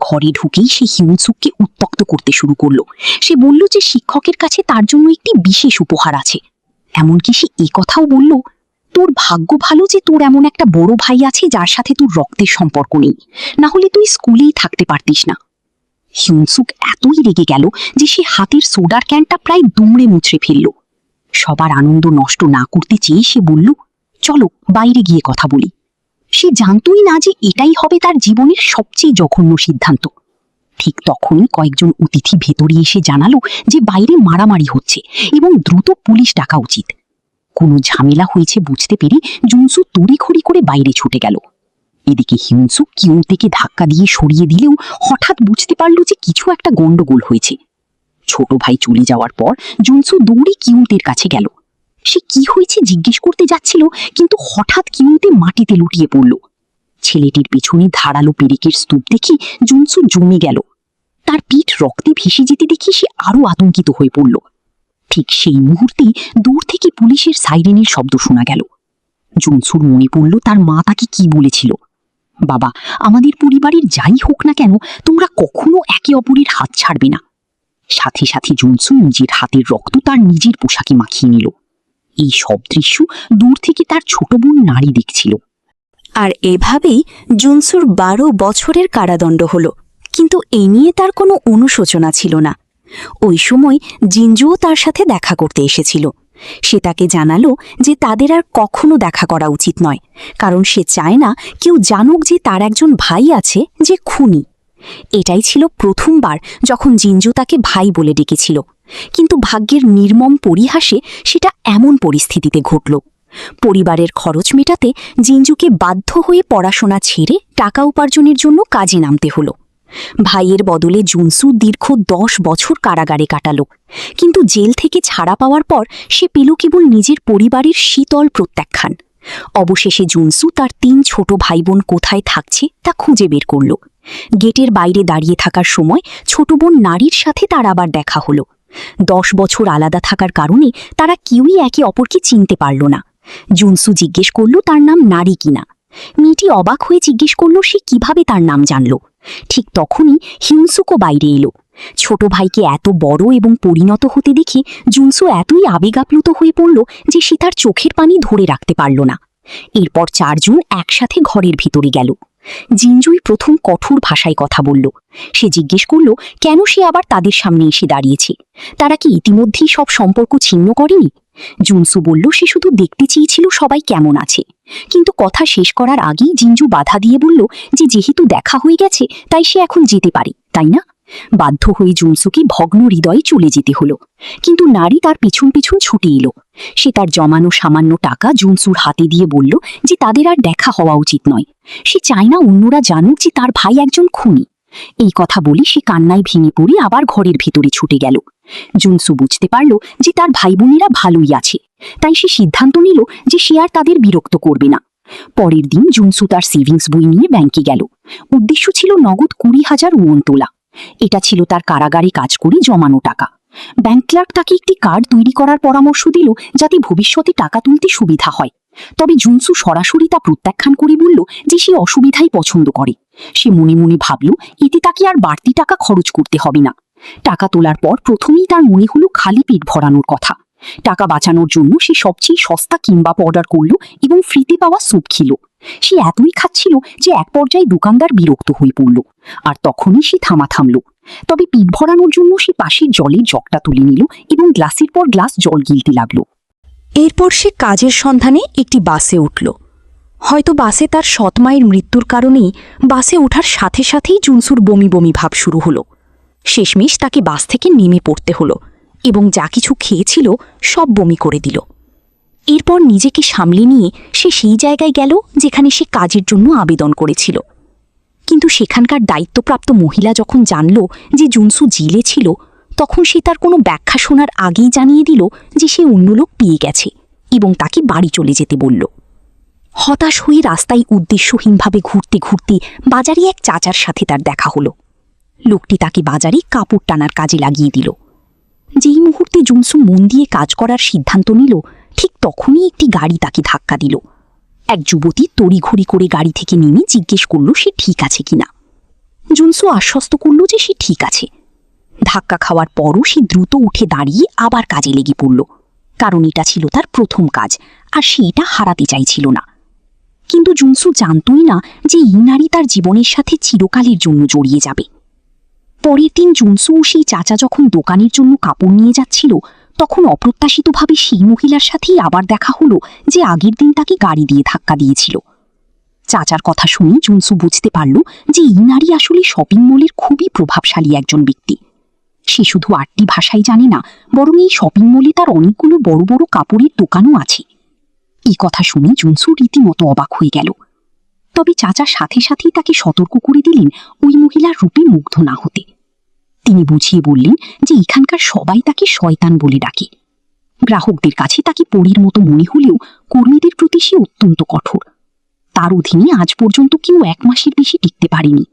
ঘরে ঢুকেই সে হিউনসুককে উত্ত্যক্ত করতে শুরু করলো। সে বলল যে শিক্ষকের কাছে তার জন্য একটি বিশেষ উপহার আছে। এমনকি সে কথাও বলল, তোর ভাগ্য ভালো যে তোর এমন একটা বড় ভাই আছে যার সাথে তোর রক্তের সম্পর্ক নেই, না হলে তুই স্কুলেই থাকতে পারতিস না। হিউনসুক এতই রেগে গেল যে সে হাতের সোডার ক্যানটা প্রায় দুমড়ে মুচড়ে ফেলল। সবার আনন্দ নষ্ট না করতে চেয়ে সে বলল, চলো বাইরে গিয়ে কথা বলি। সে জানতই না যে এটাই হবে তার জীবনের সবচেয়ে জঘন্য সিদ্ধান্ত। ঠিক তখনই কয়েকজন অতিথি ভেতরে এসে জানালো যে বাইরে মারামারি হচ্ছে এবং দ্রুত পুলিশ ডাকা উচিত। কোনো ঝামেলা হয়েছে বুঝতে পেরে জুনসু তড়িঘড়ি করে বাইরে ছুটে গেল। এদিকে হিউনসু কিউতেকে ধাক্কা দিয়ে সরিয়ে দিলেও হঠাৎ বুঝতে পারল যে কিছু একটা গন্ডগোল হয়েছে। ছোট ভাই চলে যাওয়ার পর জুনসু দৌড়ে কিউতের কাছে গেল। সে কি হয়েছে জিজ্ঞেস করতে যাচ্ছিল, কিন্তু হঠাৎ কিউতে মাটিতে লুটিয়ে পড়ল। ছেলেটির পেছনে ধারালো পেরেকের স্তূপ দেখে জুনসু জমে গেল। তার পিঠ রক্তে ভেসে যেতে দেখে সে আরো আতঙ্কিত হয়ে পড়ল। ঠিক সেই মুহূর্তে দূর থেকে পুলিশের সাইরেনের শব্দ শোনা গেল। জুনসুর মনে পড়ল তার মা তাকে কি বলেছিল, বাবা, আমাদের পরিবারের যাই হোক না কেন তোমরা কখনো একে অপরের হাত ছাড়বে না। সাথে সাথে জুনসু নিজের হাতের রক্ত তার নিজের পোশাকে মাখিয়ে নিল। এই সব দৃশ্য দূর থেকে তার ছোট বোন নারী দেখছিল। আর এভাবেই জুনসুর 12 বছরের কারাদণ্ড হল। কিন্তু এ নিয়ে তার কোনো অনুশোচনা ছিল না। ওই সময় জিঞ্জুও তার সাথে দেখা করতে এসেছিল। সে তাকে জানালো যে তাদের আর কখনো দেখা করা উচিত নয়, কারণ সে চায় না কেউ জানুক যে তার একজন ভাই আছে যে খুনি। এটাই ছিল প্রথমবার যখন জিঞ্জু তাকে ভাই বলে ডেকেছিল, কিন্তু ভাগ্যের নির্মম পরিহাসে সেটা এমন পরিস্থিতিতে ঘটল। পরিবারের খরচ মেটাতে জিঞ্জুকে বাধ্য হয়ে পড়াশোনা ছেড়ে টাকা উপার্জনের জন্য কাজে নামতে হলো। ভাইয়ের বদলে জুনসু দীর্ঘ 10 বছর কারাগারে কাটালো, কিন্তু জেল থেকে ছাড়া পাওয়ার পর সে পেল কেবল নিজের পরিবারের শীতল প্রত্যাখ্যান। অবশেষে জুনসু তার 3 ছোট ভাই বোন কোথায় থাকছে তা খুঁজে বের করল। গেটের বাইরে দাঁড়িয়ে থাকার সময় ছোট বোন নারীর সাথে তার আবার দেখা হলো। 10 বছর আলাদা থাকার কারণে তারা কেউই একে অপরকে চিনতে পারল না। জুনসু জিজ্ঞেস করল তার নাম নারী কিনা। মেয়েটি অবাক হয়ে জিজ্ঞেস করল সে কিভাবে তার নাম জানল। ঠিক তখনই হিউনসুকো বাইরে এলো। ছোট ভাইকে এত বড় এবং পরিণত হতে দেখে জুনসু এতই আবেগাপ্লুত হয়ে পড়ল যে সে তার চোখের পানি ধরে রাখতে পারল না। এরপর 4 জন একসাথে ঘরের ভিতরে গেল। জিঞ্জুই প্রথম কঠোর ভাষায় কথা বলল। সে জিজ্ঞেস করল কেন সে আবার তাদের সামনে এসে দাঁড়িয়েছে। তারা কি ইতিমধ্যেই সব সম্পর্ক ছিন্ন করেনি? জুনসু বলল সে শুধু দেখতে চেয়েছিল সবাই কেমন আছে। কিন্তু কথা শেষ করার আগেই জিঞ্জু বাধা দিয়ে বলল যে যেহেতু দেখা হয়ে গেছে তাই সে এখন যেতে পারে, তাই না? বাধ্য হয়ে জুনসুকে ভগ্ন হৃদয়ে চলে যেতে হলো। কিন্তু নারী তার পিছন পিছন ছুটে এলো। সে তার জমানো সামান্য টাকা জুনসুর হাতে দিয়ে বলল যে তাদের আর দেখা হওয়া উচিত নয়। সে চায় না অন্যরা জানুক যে তার ভাই একজন খুনি। এই কথা বলে সে কান্নায় ভেঙে পড়ে আবার ঘরের ভিতরে ছুটে গেল। জুনসু বুঝতে পারল যে তার ভাই বোনেরা ভালোই আছে, তাই সে সিদ্ধান্ত নিল যে সে আর তাদের বিরক্ত করবে না। পরের দিন জুনসু তার সেভিংস বই নিয়ে ব্যাংকে গেল। উদ্দেশ্য ছিল নগদ 20,000 ওয়ন তোলা। এটা ছিল তার কারাগারে কাজ করে জমানো টাকা। ব্যাংক ক্লার্ক তাকে একটি কার্ড তৈরি করার পরামর্শ দিল যাতে ভবিষ্যতে টাকা তুলতে সুবিধা হয়। তবে জুনসু সরাসরি তা প্রত্যাখ্যান করে বলল যে সে অসুবিধাই পছন্দ করে। সে মনে মনে ভাবল এতে তাকে আর বাড়তি টাকা খরচ করতে হবে না। টাকা তোলার পর প্রথমেই তার মনে হলো খালি পেট ভরানোর কথা। টাকা বাঁচানোর জন্য সে সবচেয়ে সস্তা কিম্বাপ অর্ডার করল এবং ফ্রিতে পাওয়া স্যুপ খেল। সে এতই খাচ্ছিল যে এক পর্যায়ে দোকানদার বিরক্ত হয়ে পড়ল, আর তখনই সে থামল। তবে পিঠ ভরানোর জন্য সে পাশের জলের জগটা তুলে নিল এবং গ্লাসের পর গ্লাস জল গিলতে লাগল। এরপর সে কাজের সন্ধানে একটি বাসে উঠল। হয়তো বাসে তার সৎ মায়ের মৃত্যুর কারণেই বাসে ওঠার সাথে সাথেই জুনসুর বমি বমি ভাব শুরু হলো। শেষমেশ তাকে বাস থেকে নেমে পড়তে হলো এবং যা কিছু খেয়েছিল সব বমি করে দিল। এরপর নিজেকে সামলে নিয়ে সে সেই জায়গায় গেল যেখানে সে কাজের জন্য আবেদন করেছিল। কিন্তু সেখানকার দায়িত্বপ্রাপ্ত মহিলা যখন জানল যে জুনসু জেলে ছিল, তখন সে তার কোনো ব্যাখ্যা শোনার আগেই জানিয়ে দিল যে সে অন্য লোক পেয়ে গেছে এবং তাকে বাড়ি চলে যেতে বলল। হতাশ হয়ে রাস্তায় উদ্দেশ্যহীনভাবে ঘুরতে ঘুরতে বাজারে এক চাচার সাথে তার দেখা হলো। লোকটি তাকে বাজারে কাপড় টানার কাজে লাগিয়ে দিল। যেই মুহূর্তে জুনসু মন দিয়ে কাজ করার সিদ্ধান্ত নিল, ঠিক তখনই একটি গাড়ি তাকে ধাক্কা দিল। এক যুবতী তড়িঘড়ি করে গাড়ি থেকে নেমে জিজ্ঞেস করল সে ঠিক আছে কিনা। জুনসু আশ্বস্ত করল যে সে ঠিক আছে। ধাক্কা খাওয়ার পরও সে দ্রুত উঠে দাঁড়িয়ে আবার কাজে লেগে পড়ল, কারণ এটা ছিল তার প্রথম কাজ আর সে এটা হারাতে চাইছিল না। কিন্তু জুনসু জানতই না যে এই নারী তার জীবনের সাথে চিরকালের জন্য জড়িয়ে যাবে। পরের দিন জুনসু ও সেই চাচা যখন দোকানের জন্য কাপড় নিয়ে যাচ্ছিল, তখন অপ্রত্যাশিতভাবে সেই মহিলার সাথেই আবার দেখা হলো যে আগের দিন তাকে গাড়ি দিয়ে ধাক্কা দিয়েছিল। চাচার কথা শুনে জুনসু বুঝতে পারল যে এই নারী আসলে শপিং মলের খুবই প্রভাবশালী একজন ব্যক্তি। সে শুধু 8টি ভাষাই জানে না, বরং এই শপিং মলে তার অনেকগুলো বড় বড় কাপড়ের দোকানও আছে। এই কথা শুনে জুনসু রীতিমতো অবাক হয়ে গেল। তবে চাচা সাথে সাথেই তাকে সতর্ক করে দিলেন ওই মহিলার রূপে মুগ্ধ না হতে। তিনি বুঝিয়ে বললেন যে এখানকার সবাই তাকে শয়তান বলে ডাকে। গ্রাহকদের কাছে তাকে পরীর মতো মনে হলেও কর্মীদের প্রতি সে অত্যন্ত কঠোর। তার অধীনে আজ পর্যন্ত কেউ 1 মাসের বেশি টিকতে পারেনি।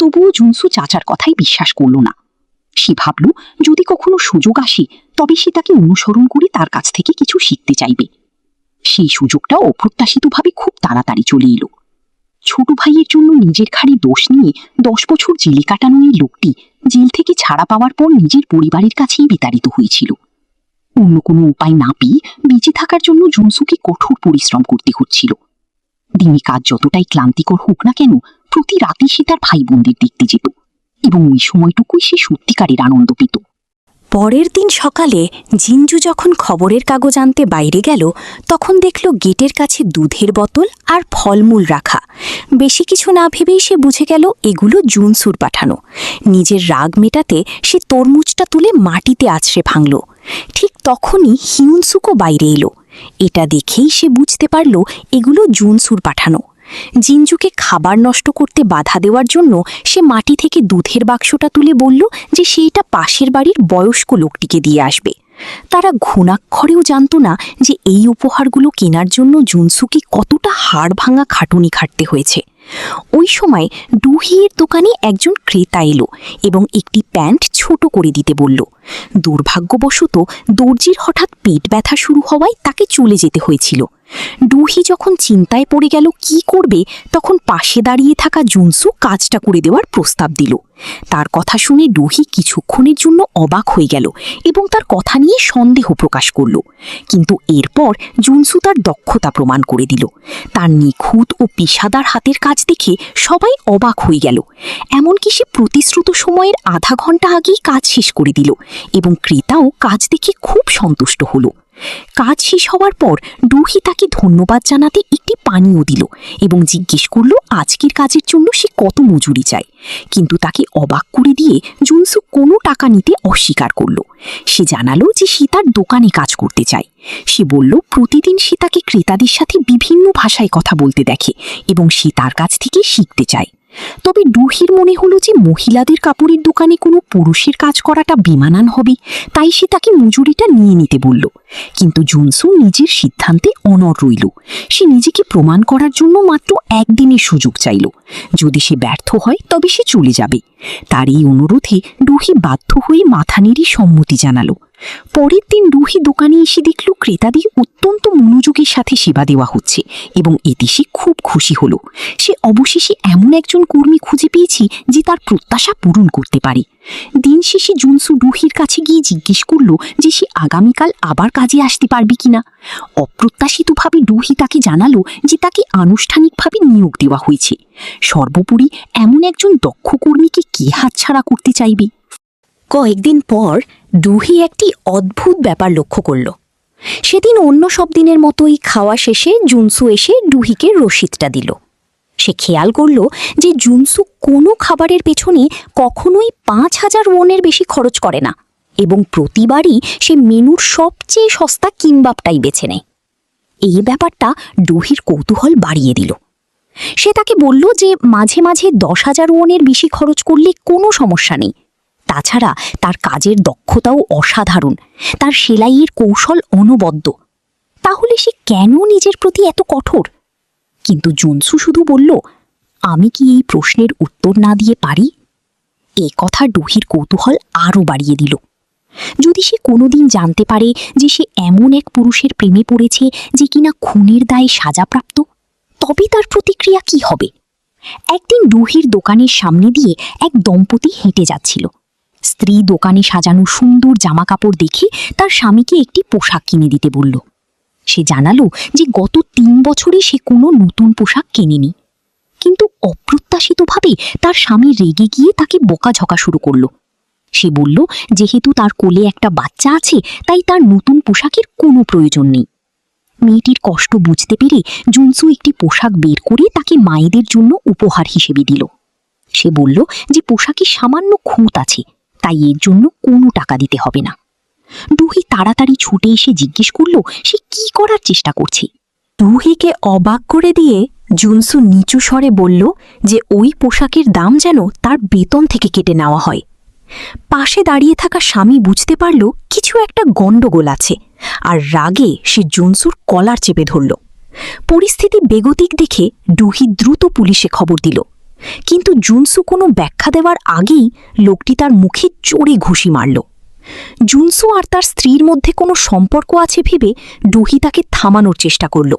তবুও জুনসু চাচার কথাই বিশ্বাস করল না। সে ভাবল যদি কখনো সুযোগ আসে তবে সে তাকে অনুসরণ করে তার কাছ থেকে কিছু শিখতে চাইবে। সেই সুযোগটা অপ্রত্যাশিতভাবে খুব তাড়াতাড়ি চলে এলো। ছোট ভাইয়ের জন্য নিজের ঘাড়ে দোষ নিয়ে 10 বছর জেলে কাটানো এই লোকটি জেল থেকে ছাড়া পাওয়ার পর নিজের পরিবারের কাছেই বিতাড়িত হয়েছিল। অন্য কোনো উপায় না পেয়ে বেঁচে থাকার জন্য জুনসুকে কঠোর পরিশ্রম করতে হচ্ছিল। দিনে কাজ যতটাই ক্লান্তিকর হোক না কেন, প্রতি রাতে সে তার ভাই বোনদের দেখতে যেত এবং ওই সময়টুকুই সে সত্যিকারের আনন্দ পেত। পরের দিন সকালে জিঞ্জু যখন খবরের কাগজ আনতে বাইরে গেল, তখন দেখল গেটের কাছে দুধের বোতল আর ফলমূল রাখা। বেশি কিছু না ভেবেই সে বুঝে গেল এগুলো জুনসুর পাঠানো। নিজের রাগ মেটাতে সে তরমুজটা তুলে মাটিতে আছড়ে ভাঙল। ঠিক তখনই হিউনসুকও বাইরে এলো। এটা দেখেই সে বুঝতে পারল এগুলো জুনসুর পাঠানো। জিঞ্জুকে খাবার নষ্ট করতে বাধা দেওয়ার জন্য সে মাটি থেকে দুধের বাক্সটা তুলে বলল যে সে এটা পাশের বাড়ির বয়স্ক লোকটিকে দিয়ে আসবে। তারা ঘুণাক্ষরেও জানত না যে এই উপহারগুলো কেনার জন্য জুনসুকে কতটা হাড় ভাঙা খাটুনি খাটতে হয়েছে। ওই সময় ডুহিয়ের দোকানে একজন ক্রেতা এলো এবং একটি প্যান্ট ছোট করে দিতে বলল। দুর্ভাগ্যবশত দর্জির হঠাৎ পেট ব্যথা শুরু হওয়ায় তাকে চলে যেতে হয়েছিল। ডুহি যখন চিন্তায় পড়ে গেল কি করবে, তখন পাশে দাঁড়িয়ে থাকা জুনসু কাজটা করে দেওয়ার প্রস্তাব দিল। তার কথা শুনে ডুহি কিছুক্ষণের জন্য অবাক হয়ে গেল এবং তার কথা নিয়ে সন্দেহ প্রকাশ করল। কিন্তু এরপর জুনসু তার দক্ষতা প্রমাণ করে দিল। তার নিখুঁত ও পেশাদার হাতের কাজ দেখে সবাই অবাক হয়ে গেল। এমনকি সে প্রতিশ্রুত সময়ের আধা ঘন্টা আগেই কাজ শেষ করে দিল এবং ক্রেতাও কাজ দেখে খুব সন্তুষ্ট হল। কাজ শেষ হওয়ার পর ডুহি তাকে ধন্যবাদ জানাতে একটি পানীয় দিল এবং জিজ্ঞেস করল আজকের কাজের জন্য সে কত মজুরি চায়। কিন্তু তাকে অবাক করে দিয়ে জুনসু কোনো টাকা নিতে অস্বীকার করল। সে জানালো যে সে তার দোকানে কাজ করতে চায়। সে বলল প্রতিদিন সে তাকে ক্রেতাদের সাথে বিভিন্ন ভাষায় কথা বলতে দেখে এবং সে তার কাছ থেকে শিখতে চায়। তবে ডুহির মনে হলো যে মহিলাদের কাপড়ের দোকানে কোনো পুরুষের কাজ করাটা বেমানান হবে, তাই সে তাকে মজুরিটা নিয়ে নিতে বলল। কিন্তু জুনসু নিজের সিদ্ধান্তে অনড় রইল। সে নিজেকে প্রমাণ করার জন্য মাত্র 1 দিনের সুযোগ চাইল। যদি সে ব্যর্থ হয় তবে সে চলে যাবে। তার এই অনুরোধে ডুহি বাধ্য হয়ে মাথা নেড়ে সম্মতি জানালো। পরের দিন ডুহি দোকানে এসে দেখল ক্রেতাদের অত্যন্ত মনোযোগের সাথে সেবা দেওয়া হচ্ছে এবং এতে সে খুব খুশি হলো। সে অবশেষে এমন একজন কর্মী খুঁজে পেয়েছে যে তার প্রত্যাশা পূরণ করতে পারে। দিন শেষে জুনসু ডুহির কাছে গিয়ে জিজ্ঞেস করল যে সে আগামীকাল আবার কাজে আসতে পারবে কিনা। অপ্রত্যাশিতভাবে ডুহি তাকে জানালো যে তাকে আনুষ্ঠানিকভাবে নিয়োগ দেওয়া হয়েছে। সর্বোপরি এমন একজন দক্ষ কর্মীকে কে হাতছাড়া করতে চাইবে। কয়েকদিন পর ডুহি একটি অদ্ভুত ব্যাপার লক্ষ্য করল। সেদিন অন্য সব দিনের মতোই খাওয়া শেষে জুনসু এসে ডুহিকে রসিদটা দিল। সে খেয়াল করল যে জুনসু কোনো খাবারের পেছনে কখনোই 5000 ওনের বেশি খরচ করে না এবং প্রতিবারই সে মেনুর সবচেয়ে সস্তা কিমবাবটাই বেছে নেয়। এই ব্যাপারটা ডুহির কৌতূহল বাড়িয়ে দিল। সে তাকে বলল যে মাঝে মাঝে 10,000 ওনের বেশি খরচ করলে কোনো সমস্যা নেই। তাছাড়া তার কাজের দক্ষতাও অসাধারণ, তার সেলাইয়ের কৌশল অনবদ্য। তাহলে সে কেন নিজের প্রতি এত কঠোর? কিন্তু জুনসু শুধু বলল, আমি কি এই প্রশ্নের উত্তর না দিয়ে পারি? এ কথা ডুহির কৌতূহল আরও বাড়িয়ে দিল। যদি সে কোনোদিন জানতে পারে যে সে এমন এক পুরুষের প্রেমে পড়েছে যে কিনা খুনের দায়ে সাজাপ্রাপ্ত, তবে তার প্রতিক্রিয়া কি হবে? একদিন ডুহির দোকানের সামনে দিয়ে এক দম্পতি হেঁটে যাচ্ছিল। স্ত্রী দোকানে সাজানো সুন্দর জামাকাপড় দেখে তার স্বামীকে একটি পোশাক কিনে দিতে বলল। সে জানালো যে গত 3 বছরে সে কোনো নতুন পোশাক কেনেনি। কিন্তু অপ্রত্যাশিতভাবে তার স্বামী রেগে গিয়ে তাকে বকাঝকা শুরু করল। সে বলল যেহেতু তার কোলে একটা বাচ্চা আছে তাই তার নতুন পোশাকের কোনো প্রয়োজন নেই। মেয়েটির কষ্ট বুঝতে পেরে জুনসু একটি পোশাক বের করে তাকে মায়েদের জন্য উপহার হিসেবে দিল। সে বলল যে পোশাকে সামান্য খুঁত আছে, তাই এর জন্য কোনো টাকা দিতে হবে না। ডুহি তাড়াতাড়ি ছুটে এসে জিজ্ঞেস করল সে কি করার চেষ্টা করছে। ডুহিকে অবাক করে দিয়ে জুনসু নিচু স্বরে বলল যে ওই পোশাকের দাম যেন তার বেতন থেকে কেটে নেওয়া হয়। পাশে দাঁড়িয়ে থাকা স্বামী বুঝতে পারল কিছু একটা গণ্ডগোল আছে, আর রাগে সে জুনসুর কলার চেপে ধরল। পরিস্থিতি বেগতিক দেখে ডুহি দ্রুত পুলিশে খবর দিল, কিন্তু জুনসু কোনো ব্যাখ্যা দেওয়ার আগেই লোকটি তার মুখে জোরে ঘুষি মারল। জুনসু আর তার স্ত্রীর মধ্যে কোনো সম্পর্ক আছে ভেবে ডুহি তাকে থামানোর চেষ্টা করল,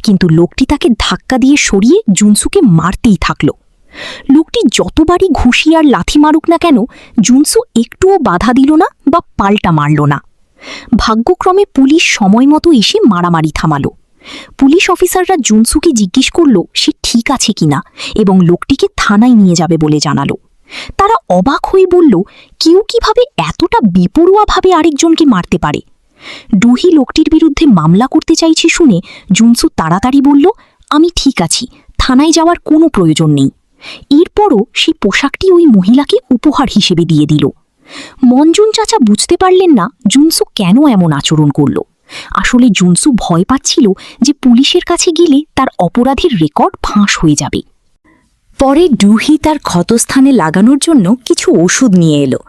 কিন্তু লোকটি তাকে ধাক্কা দিয়ে সরিয়ে জুনসুকে মারতেই থাকল। লোকটি যতবারই ঘুষি আর লাথি মারুক না কেন, জুনসু একটুও বাধা দিল না বা পাল্টা মারল না। ভাগ্যক্রমে পুলিশ সময় মতো এসে মারামারি থামালো। পুলিশ অফিসাররা জুনসুকে জিজ্ঞেস করল সে ঠিক আছে কিনা এবং লোকটিকে থানায় নিয়ে যাবে বলে জানালো। তারা অবাক হয়ে বলল কেউ কিভাবে এতটা বেপরোয়াভাবে আরেকজনকে মারতে পারে। ডুহি লোকটির বিরুদ্ধে মামলা করতে চাইছে শুনে জুনসু তাড়াতাড়ি বলল আমি ঠিক আছি, থানায় যাওয়ার কোনো প্রয়োজন নেই। এরপরও সেই পোশাকটি ওই মহিলাকে উপহার হিসেবে দিয়ে দিল। মঞ্জুন চাচা বুঝতে পারলেন না জুনসু কেন এমন আচরণ করল। আসলে জুনসু ভয় পাচ্ছিল যে পুলিশের কাছে গেলে তার অপরাধের রেকর্ড ফাঁস হয়ে যাবে। পরে ডুহি তার ক্ষতস্থানে লাগানোর জন্য কিছু ওষুধ নিয়ে এলো,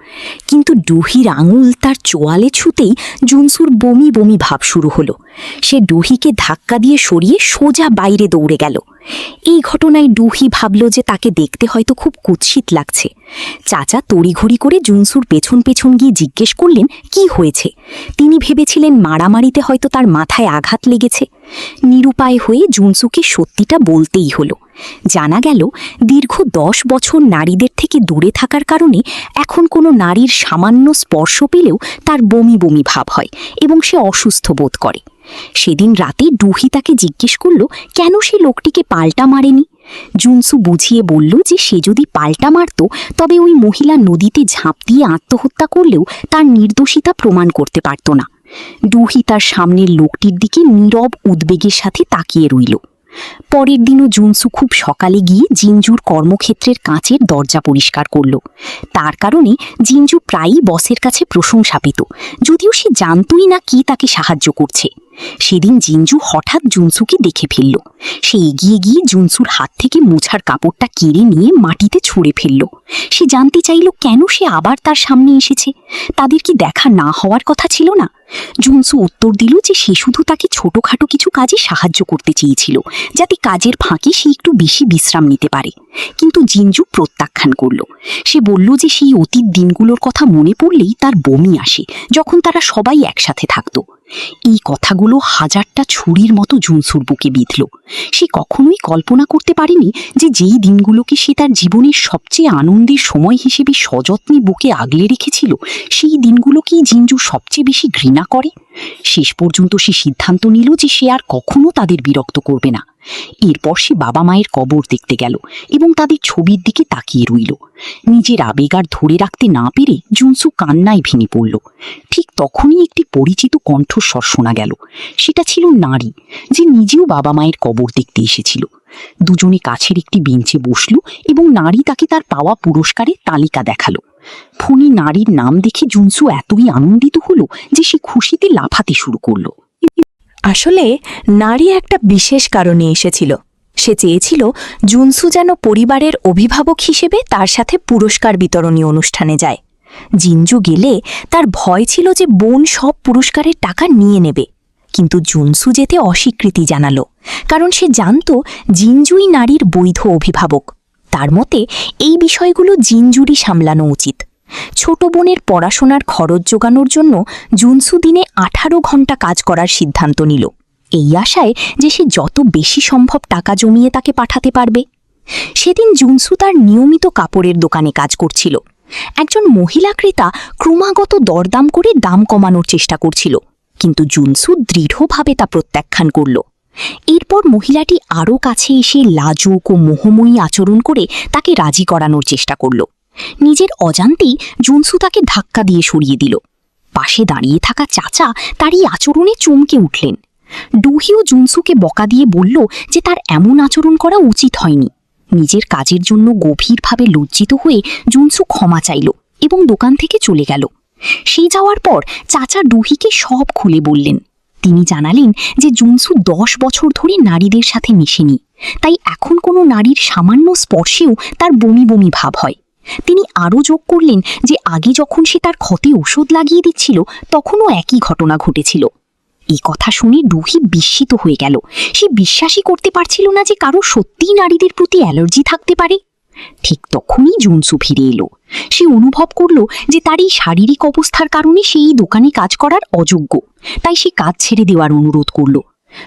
কিন্তু ডুহির আঙুল তার চোয়ালে ছুঁতেই জুনসুর বমি বমি ভাব শুরু হলো। সে ডুহিকে ধাক্কা দিয়ে সরিয়ে সোজা বাইরে দৌড়ে গেল। এই ঘটনায় ডুহি ভাবল যে তাকে দেখতে হয়তো খুব কুৎসিত লাগছে। চাচা তড়িঘড়ি করে জুনসুর পেছন পেছন গিয়ে জিজ্ঞেস করলেন কি হয়েছে। তিনি ভেবেছিলেন মারামারিতে হয়তো তার মাথায় আঘাত লেগেছে। নিরুপায় হয়ে জুনসুকে সত্যিটা বলতেই হলো। জানা গেল দীর্ঘ 10 বছর নারীদের থেকে দূরে থাকার কারণে এখন কোনো নারীর সামান্য স্পর্শ পেলেও তার বমি বমি ভাব হয় এবং সে অসুস্থ বোধ করে। সেদিন রাতে ডুহি তাকে জিজ্ঞেস করল কেন সে লোকটিকে পাল্টা মারেনি। জুনসু বুঝিয়ে বলল যে সে যদি পাল্টা মারত তবে ওই মহিলা নদীতে ঝাঁপ দিয়ে আত্মহত্যা করলেও তার নির্দোষিতা প্রমাণ করতে পারত না। ডুহি তার সামনের লোকটির দিকে নীরব উদ্বেগের সাথে তাকিয়ে রইল। পরের দিনও জুনসু খুব সকালে গিয়ে জিঞ্জুর কর্মক্ষেত্রের কাঁচের দরজা পরিষ্কার করল। তার কারণে জিঞ্জু প্রায়ই বসের কাছে প্রশংসা পেত, যদিও সে জানতই না কি তাকে সাহায্য করছে। সেদিন জিঞ্জু হঠাৎ জুনসুকে দেখে ফেলল। সে এগিয়ে গিয়ে জুনসুর হাত থেকে মোছার কাপড়টা কেড়ে নিয়ে মাটিতে ছুঁড়ে ফেলল। সে জানতে চাইল কেন সে আবার তার সামনে এসেছে, তাদের কি দেখা না হওয়ার কথা ছিল না। জুনসু উত্তর দিল যে সে শুধু তাকে ছোটখাটো কিছু কাজে সাহায্য করতে চেয়েছিল, যাতে কাজের ফাঁকে সে একটু বেশি বিশ্রাম নিতে পারে। কিন্তু জিঞ্জু প্রত্যাখ্যান করল। সে বলল যে সেই অতীত দিনগুলোর কথা মনে পড়লেই তার বমি আসে, যখন তারা সবাই একসাথে থাকত। এই কথাগুলো হাজারটা ছুরির মতো জুনসুর বুকে বিঁধল। সে কখনোই কল্পনা করতে পারেনি যে যেই দিনগুলোকে সে তার জীবনের সবচেয়ে আনন্দের সময় হিসেবে সযত্নে বুকে আগলে রেখেছিল, সেই দিনগুলোকেই জিঞ্জু সবচেয়ে বেশি ঘৃণা করে। শেষ পর্যন্ত সে সিদ্ধান্ত নিল যে সে আর কখনো তাদের বিরক্ত করবে না। এরপর সে বাবা মায়ের কবর দেখতে গেল এবং তাদের ছবির দিকে তাকিয়ে রইল। নিজের আবেগ আর ধরে রাখতে না পেরে জুনসু কান্নায় ভেঙে পড়ল। ঠিক তখনই একটি পরিচিত কণ্ঠস্বর শোনা গেল। সেটা ছিল নারী, যে নিজেও বাবা মায়ের কবর দেখতে এসেছিল। দুজনে কাছের একটি বেঞ্চে বসল এবং নারী তাকে তার পাওয়া পুরস্কারের তালিকা দেখালো। ফোনে নারীর নাম দেখে জুনসু এতই আনন্দিত হলো যে সে খুশিতে লাফাতে শুরু করলো। আসলে নারী একটা বিশেষ কারণে এসেছিল। সে চেয়েছিল জুনসু যেন পরিবারের অভিভাবক হিসেবে তার সাথে পুরস্কার বিতরণী অনুষ্ঠানে যায়। জিঞ্জু গেলে তার ভয় ছিল যে বোন সব পুরস্কারের টাকা নিয়ে নেবে, কিন্তু জুনসু যেতে অস্বীকৃতি জানালো, কারণ সে জানত জিঞ্জুই নারীর বৈধ অভিভাবক। তার মতে এই বিষয়গুলো জিঞ্জুরই সামলানো উচিত। ছোট বোনের পড়াশোনার খরচ জোগানোর জন্য জুনসু দিনে 18 ঘন্টা কাজ করার সিদ্ধান্ত নিল, এই আশায় যে সে যত বেশি সম্ভব টাকা জমিয়ে তাকে পাঠাতে পারবে। সেদিন জুনসু তার নিয়মিত কাপড়ের দোকানে কাজ করছিল। একজন মহিলা ক্রেতা ক্রমাগত দরদাম করে দাম কমানোর চেষ্টা করছিল, কিন্তু জুনসু দৃঢ়ভাবে তা প্রত্যাখ্যান করল। এরপর মহিলাটি আরও কাছে এসে লাজুক ও মোহময়ী আচরণ করে তাকে রাজি করানোর চেষ্টা করল। নিজের অজান্তেই জুনসু তাকে ধাক্কা দিয়ে সরিয়ে দিল। পাশে দাঁড়িয়ে থাকা চাচা তার এই আচরণে চমকে উঠলেন। ডুহিও জুনসুকে বকা দিয়ে বলল যে তার এমন আচরণ করা উচিত হয়নি। নিজের কাজের জন্য গভীরভাবে লজ্জিত হয়ে জুনসু ক্ষমা চাইল এবং দোকান থেকে চলে গেল। সে যাওয়ার পর চাচা ডুহিকে সব খুলে বললেন। তিনি জানালেন যে জুনসু 10 বছর ধরে নারীদের সাথে মেশেনি, তাই এখন কোনো নারীর সামান্য স্পর্শেও তার বমি বমি ভাব হয়। তিনি আরও যোগ করলেন যে আগে যখন সে তার ক্ষতে ওষুধ লাগিয়ে দিচ্ছিল তখনও একই ঘটনা ঘটেছিল। এই কথা শুনে ডুহি বিস্মিত হয়ে গেল। সে বিশ্বাসই করতে পারছিল না যে কারো সত্যিই নারীদের প্রতি অ্যালার্জি থাকতে পারে। ঠিক তখনই জুনসু ফিরে এলো। সে অনুভব করল যে তার এই শারীরিক অবস্থার কারণে সে এই দোকানে কাজ করার অযোগ্য, তাই সে কাজ ছেড়ে দেওয়ার অনুরোধ করল।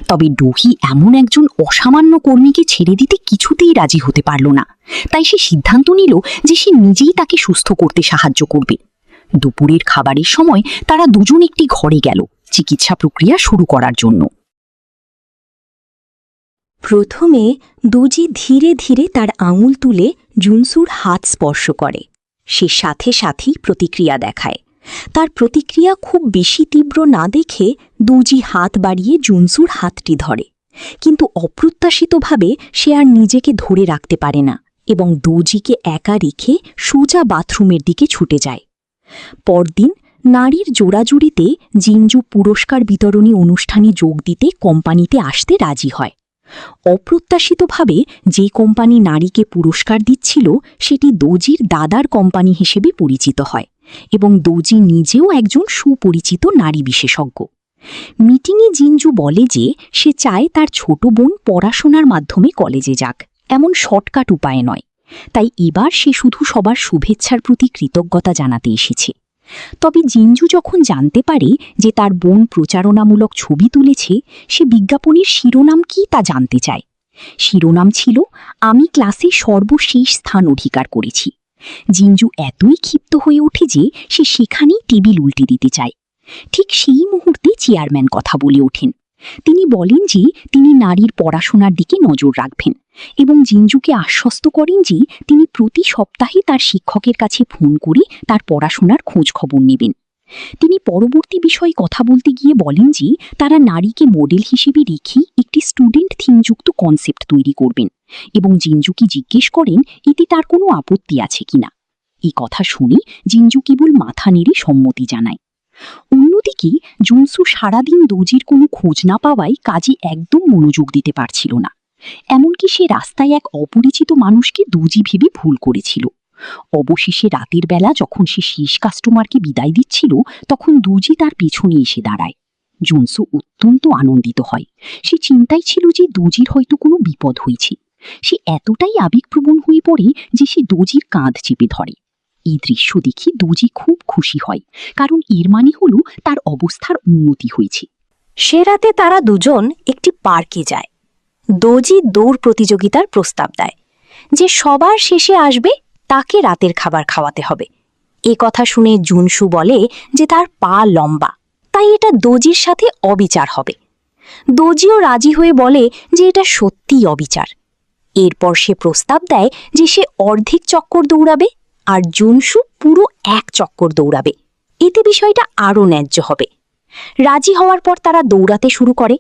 তবে ডুহি এমন একজন অসামান্য কর্মীকে ছেড়ে দিতে কিছুতেই রাজি হতে পারল না। তাই সে সিদ্ধান্ত নিল যে সে নিজেই তাকে সুস্থ করতে সাহায্য করবে। দুপুরের খাবারের সময় তারা দুজন একটি ঘরে গেল চিকিৎসা প্রক্রিয়া শুরু করার জন্য। প্রথমে দোজি ধীরে ধীরে তার আঙুল তুলে জুনসুর হাত স্পর্শ করে। সে সাথে সাথেই প্রতিক্রিয়া দেখায়। তার প্রতিক্রিয়া খুব বেশি তীব্র না দেখে দোজি হাত বাড়িয়ে জুনসুর হাতটি ধরে, কিন্তু অপ্রত্যাশিতভাবে সে আর নিজেকে ধরে রাখতে পারে না এবং দোজিকে একা রেখে সোজা বাথরুমের দিকে ছুটে যায়। পরদিন নারীর জোড়াজুড়িতে জিনজু পুরস্কার বিতরণী অনুষ্ঠানে যোগ দিতে কোম্পানিতে আসতে রাজি হয়। অপ্রত্যাশিতভাবে যে কোম্পানি নারীকে পুরস্কার দিচ্ছিল সেটি দোজির দাদার কোম্পানি হিসেবে পরিচিত হয় এবং দোজি নিজেও একজন সুপরিচিত নারী বিশেষজ্ঞ। মিটিংয়ে জিনজু বলে যে সে চায় তার ছোট বোন পড়াশোনার মাধ্যমে কলেজে যাক, এমন শর্টকাট উপায়ে নয়। তাই এবার সে শুধু সবার শুভেচ্ছার প্রতি কৃতজ্ঞতা জানাতে এসেছে। তবে জিনজু যখন জানতে পারে যে তার বোন প্রচারণামূলক ছবি তুলেছে, সে বিজ্ঞাপনের শিরোনাম কি তা জানতে চায়। শিরোনাম ছিল, আমি ক্লাসে সর্বশেষ স্থান অধিকার করেছি। জিনজু এতই ক্ষিপ্ত হয়ে ওঠে যে সে সেখানেই টেবিল উল্টে দিতে চায়। ঠিক সেই মুহূর্তে চেয়ারম্যান কথা বলে ওঠেন। তিনি বলেন যে তিনি নারীর পড়াশোনার দিকে নজর রাখবেন এবং জিনজুকে আশ্বস্ত করেন যে তিনি প্রতি সপ্তাহে তার শিক্ষকের কাছে ফোন করে তার পড়াশোনার খোঁজ খবর নেবেন। তিনি পরবর্তী বিষয়ে কথা বলতে গিয়ে বলেন যে তারা নারীকে মডেল হিসেবে রেখেই একটি স্টুডেন্ট থিমযুক্ত কনসেপ্ট তৈরি করবেন এবং জিনজুকে জিজ্ঞেস করেন এতে তার কোনো আপত্তি আছে কিনা। এই কথা শুনে জিনজু কেবল মাথা নেড়ে সম্মতি জানায়। অন্যদিকে জুনসু সারাদিন দোজির কোনো খোঁজ না পাওয়ায় কাজে একদম মনোযোগ দিতে পারছিল না। এমনকি সে রাস্তায় এক অপরিচিত মানুষকে দোজি ভেবে ভুল করেছিল। অবশেষে রাতের বেলা যখন সে শেষ কাস্টমারকে বিদায় দিচ্ছিল তখন দোজি তার পেছনে এসে দাঁড়ায়। জুনসু অত্যন্ত আনন্দিত হয়। সে চিন্তায় ছিল যে দোজির হয়তো কোনো বিপদ হয়েছে। সে এতটাই আবেগপ্রবণ হয়ে পড়ে যে সে দোজির কাঁধ চেপে ধরে। এই দৃশ্য দেখে দোজি খুব খুশি হয়, কারণ এর মানে হলো তার অবস্থার উন্নতি হয়েছে। সে রাতে তারা দুজন একটি পার্কে যায়। দোজি দৌড় প্রতিযোগিতার প্রস্তাব দেয়। যে সবার শেষে আসবে তাকে রাতের খাবার খাওয়াতে হবে। এ কথা শুনে জুনসু বলে যে তার পা লম্বা, তাই এটা দোজির সাথে অবিচার হবে। দোজিও রাজি হয়ে বলে যে এটা সত্যিই অবিচার। এরপর সে প্রস্তাব দেয় যে সে অর্ধেক চক্কর দৌড়াবে আর জুনসু পুরো 1 চক্কর দৌড়াবে। এতে বিষয়টা আরও ন্যায্য হবে। রাজি হওয়ার পর তারা দৌড়াতে শুরু করে।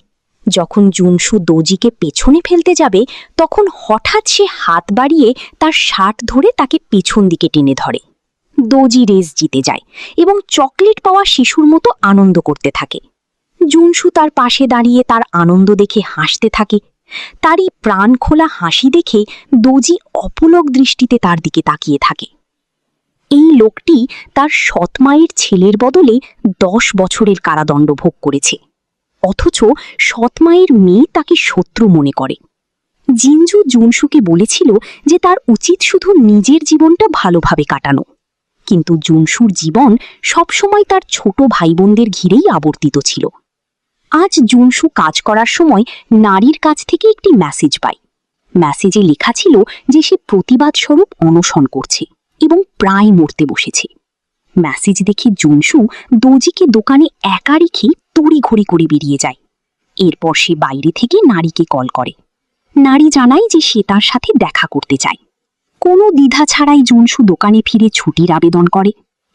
যখন জুনসু দোজিকে পেছনে ফেলতে যাবে তখন হঠাৎ সে হাত বাড়িয়ে তার শার্ট ধরে তাকে পেছন দিকে টেনে ধরে। দোজি রেস জিতে যায় এবং চকলেট পাওয়া শিশুর মতো আনন্দ করতে থাকে। জুনসু তার পাশে দাঁড়িয়ে তার আনন্দ দেখে হাসতে থাকে। তার এই প্রাণ খোলা হাসি দেখে দোজি অপলক দৃষ্টিতে তার দিকে তাকিয়ে থাকে। এই লোকটি তার সৎ মায়ের ছেলের বদলে 10 বছরের কারাদণ্ড ভোগ করেছে, অথচ সৎ মায়ের মেয়ে তাকে শত্রু মনে করে। জিনজু জুনসুকে বলেছিল যে তার উচিত শুধু নিজের জীবনটা ভালোভাবে কাটানো, কিন্তু জুনসুর জীবন সবসময় তার ছোট ভাই বোনদের ঘিরেই আবর্তিত ছিল। আজ জুনসু কাজ করার সময় নারীর কাছ থেকে একটি মেসেজ পায়। মেসেজে লেখা ছিল যে সে প্রতিবাদ স্বরূপ অনশন করছে এবং প্রায় মরতে বসেছে। মেসেজ দেখে জুনসু দোজিকে দোকানে একা রেখে তড়িঘড়ি করে বেরিয়ে যায়। এরপর সে বাইরে থেকে নারীকে কল করে। নারী জানায় যে সে তার সাথে দেখা করতে চায়। কোনো দ্বিধা ছাড়াই জুনসু দোকানে ফিরে ছুটির আবেদন করে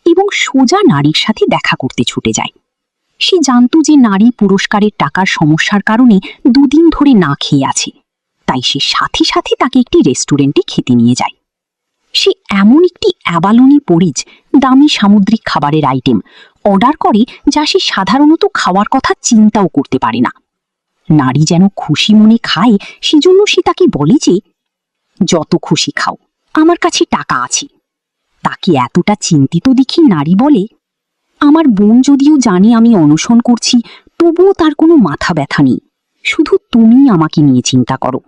এবং সোজা নারীর সাথে দেখা করতে ছুটে যায়। সে জানত যে নারী পুরস্কারের টাকার সমস্যার কারণে 2 দিন ধরে না খেয়ে আছে, তাই সে সাথে সাথে তাকে একটি রেস্টুরেন্টে খেতে নিয়ে যায়। সে এমন একটি অ্যাবালোনি পরিজ দামি সামুদ্রিক খাবারের আইটেম অর্ডার করে যা সে সাধারণত খাওয়ার কথা চিন্তাও করতে পারে না। নারী যেন খুশি মনে খায়, সেজন্য সে তাকে বলে যে যত খুশি খাও, আমার কাছে টাকা আছে। তাকে এতটা চিন্তিত দেখি নারী বলে, আমার বোন যদিও জানে আমি অনশন করছি, তবুও তার কোনো মাথা ব্যথা নেই, শুধু তুমি আমাকে নিয়ে চিন্তা করো।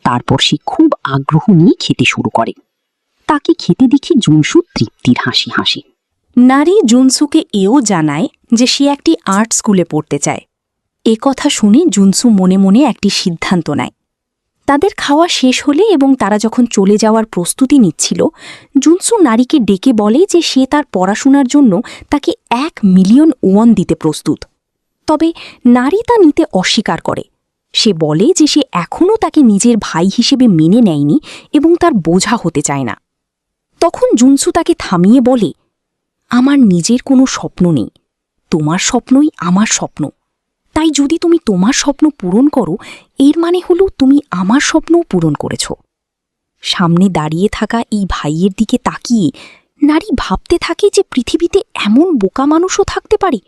তারপর সে খুব আগ্রহ নিয়ে খেতে শুরু করে। তাকে খেতে দেখে জুনসু তৃপ্তির হাসি হাসে। নারী জুনসুকে এও জানায় যে সে একটি আর্ট স্কুলে পড়তে চায়। এ কথা শুনে জুনসু মনে মনে একটি সিদ্ধান্ত নেয়। তাদের খাওয়া শেষ হলে এবং তারা যখন চলে যাওয়ার প্রস্তুতি নিচ্ছিল, জুনসু নারীকে ডেকে বলে যে সে তার পড়াশোনার জন্য তাকে 1 মিলিয়ন ওয়ান দিতে প্রস্তুত। তবে নারী তা নিতে অস্বীকার করে। সে বলে যে সে এখনও তাকে নিজের ভাই হিসেবে মেনে নেয়নি এবং তার বোঝা হতে চায় না। তখন জুনসু তাকে থামিয়ে বলে, আমার নিজের কোনো স্বপ্ন নেই, তোমার স্বপ্নই আমার স্বপ্ন। তাই যদি তুমি তোমার স্বপ্ন পূরণ করো, এর মানে হলো তুমি আমার স্বপ্নও পূরণ করেছ। সামনে দাঁড়িয়ে থাকা এই ভাইয়ের দিকে তাকিয়ে নারী ভাবতে থাকে যে পৃথিবীতে এমন বোকা মানুষও থাকতে পারে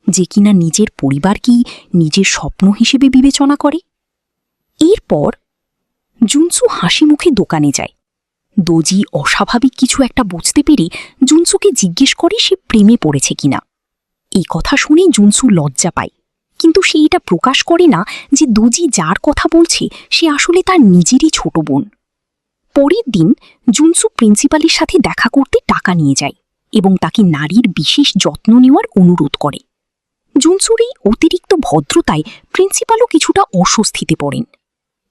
যে কিনা নিজের পরিবারকেই নিজের স্বপ্ন হিসেবে বিবেচনা করে। এরপর জুনসু হাসি মুখে দোকানে যায়। দোজি অস্বাভাবিক কিছু একটা বুঝতে পেরে জুনসুকে জিজ্ঞেস করে সে প্রেমে পড়েছে কিনা। এই কথা শুনে জুনসু লজ্জা পায়, কিন্তু সে এটা প্রকাশ করে না যে দোজি যার কথা বলছে সে আসলে তার নিজেরই ছোট বোন। পরের দিন জুনসু প্রিন্সিপালের সাথে দেখা করতে টাকা নিয়ে যায় এবং তাকে নারীর বিশেষ যত্ন নেওয়ার অনুরোধ করে। জুনসুর এই অতিরিক্ত ভদ্রতায় প্রিন্সিপালও কিছুটা অস্বস্তিতে পড়েন।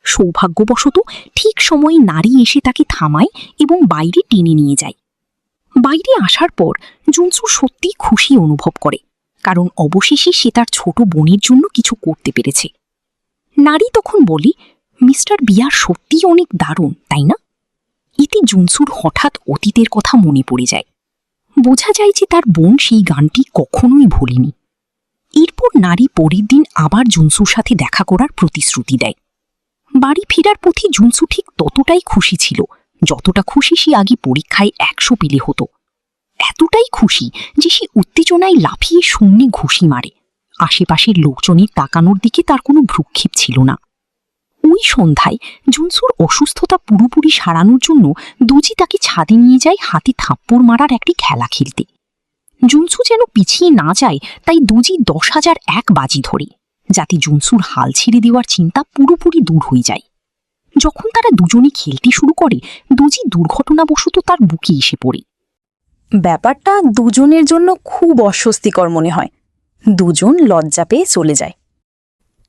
সৌভাগ্যবশত ঠিক সময়ে নারী এসে তাকে থামায় এবং বাইরে টেনে নিয়ে যায়। বাইরে আসার পর জুনসু সত্যিই খুশি অনুভব করে, কারণ অবশেষে সে তার ছোট বোনের জন্য কিছু করতে পেরেছে। নারী তখন বলে, মিস্টার বিয়ার সত্যিই অনেক দারুণ, তাই না? এতে জুনসুর হঠাৎ অতীতের কথা মনে পড়ে যায়। বোঝা যায় যে তার বোন সেই গানটি কখনোই ভোলেনি। এরপর নারী পরের দিন আবার জুনসুর সাথে দেখা করার প্রতিশ্রুতি দেয়। বাড়ি ফেরার পথে জুনসু ঠিক ততটাই খুশি ছিল যতটা খুশি সে আগে পরীক্ষায় 100 পেলে হতো। এতটাই খুশি যে সে উত্তেজনায় লাফিয়ে শূন্যে ঘুষি মারে। আশেপাশের লোকজনের তাকানোর দিকে তার কোনো ভ্রুক্ষেপ ছিল না। ওই সন্ধ্যায় জুনসুর অসুস্থতা পুরোপুরি সারানোর জন্য দোজি তাকে ছাদে নিয়ে যায় হাতে থাপ্পড় মারার একটি খেলা খেলতে। জুনসু যেন পিছিয়ে না যায় তাই দোজি 10,001 বাজি ধরে, যাতে জুনসুর হাল ছেড়ে দেওয়ার চিন্তা পুরোপুরি দূর হয়ে যায়। যখন তারা দুজনে খেলতে শুরু করে, দোজি দুর্ঘটনাবশত তার বুকে এসে পড়ে। ব্যাপারটা দুজনের জন্য খুব অস্বস্তিকর মনে হয়। দুজন লজ্জা পেয়ে চলে যায়।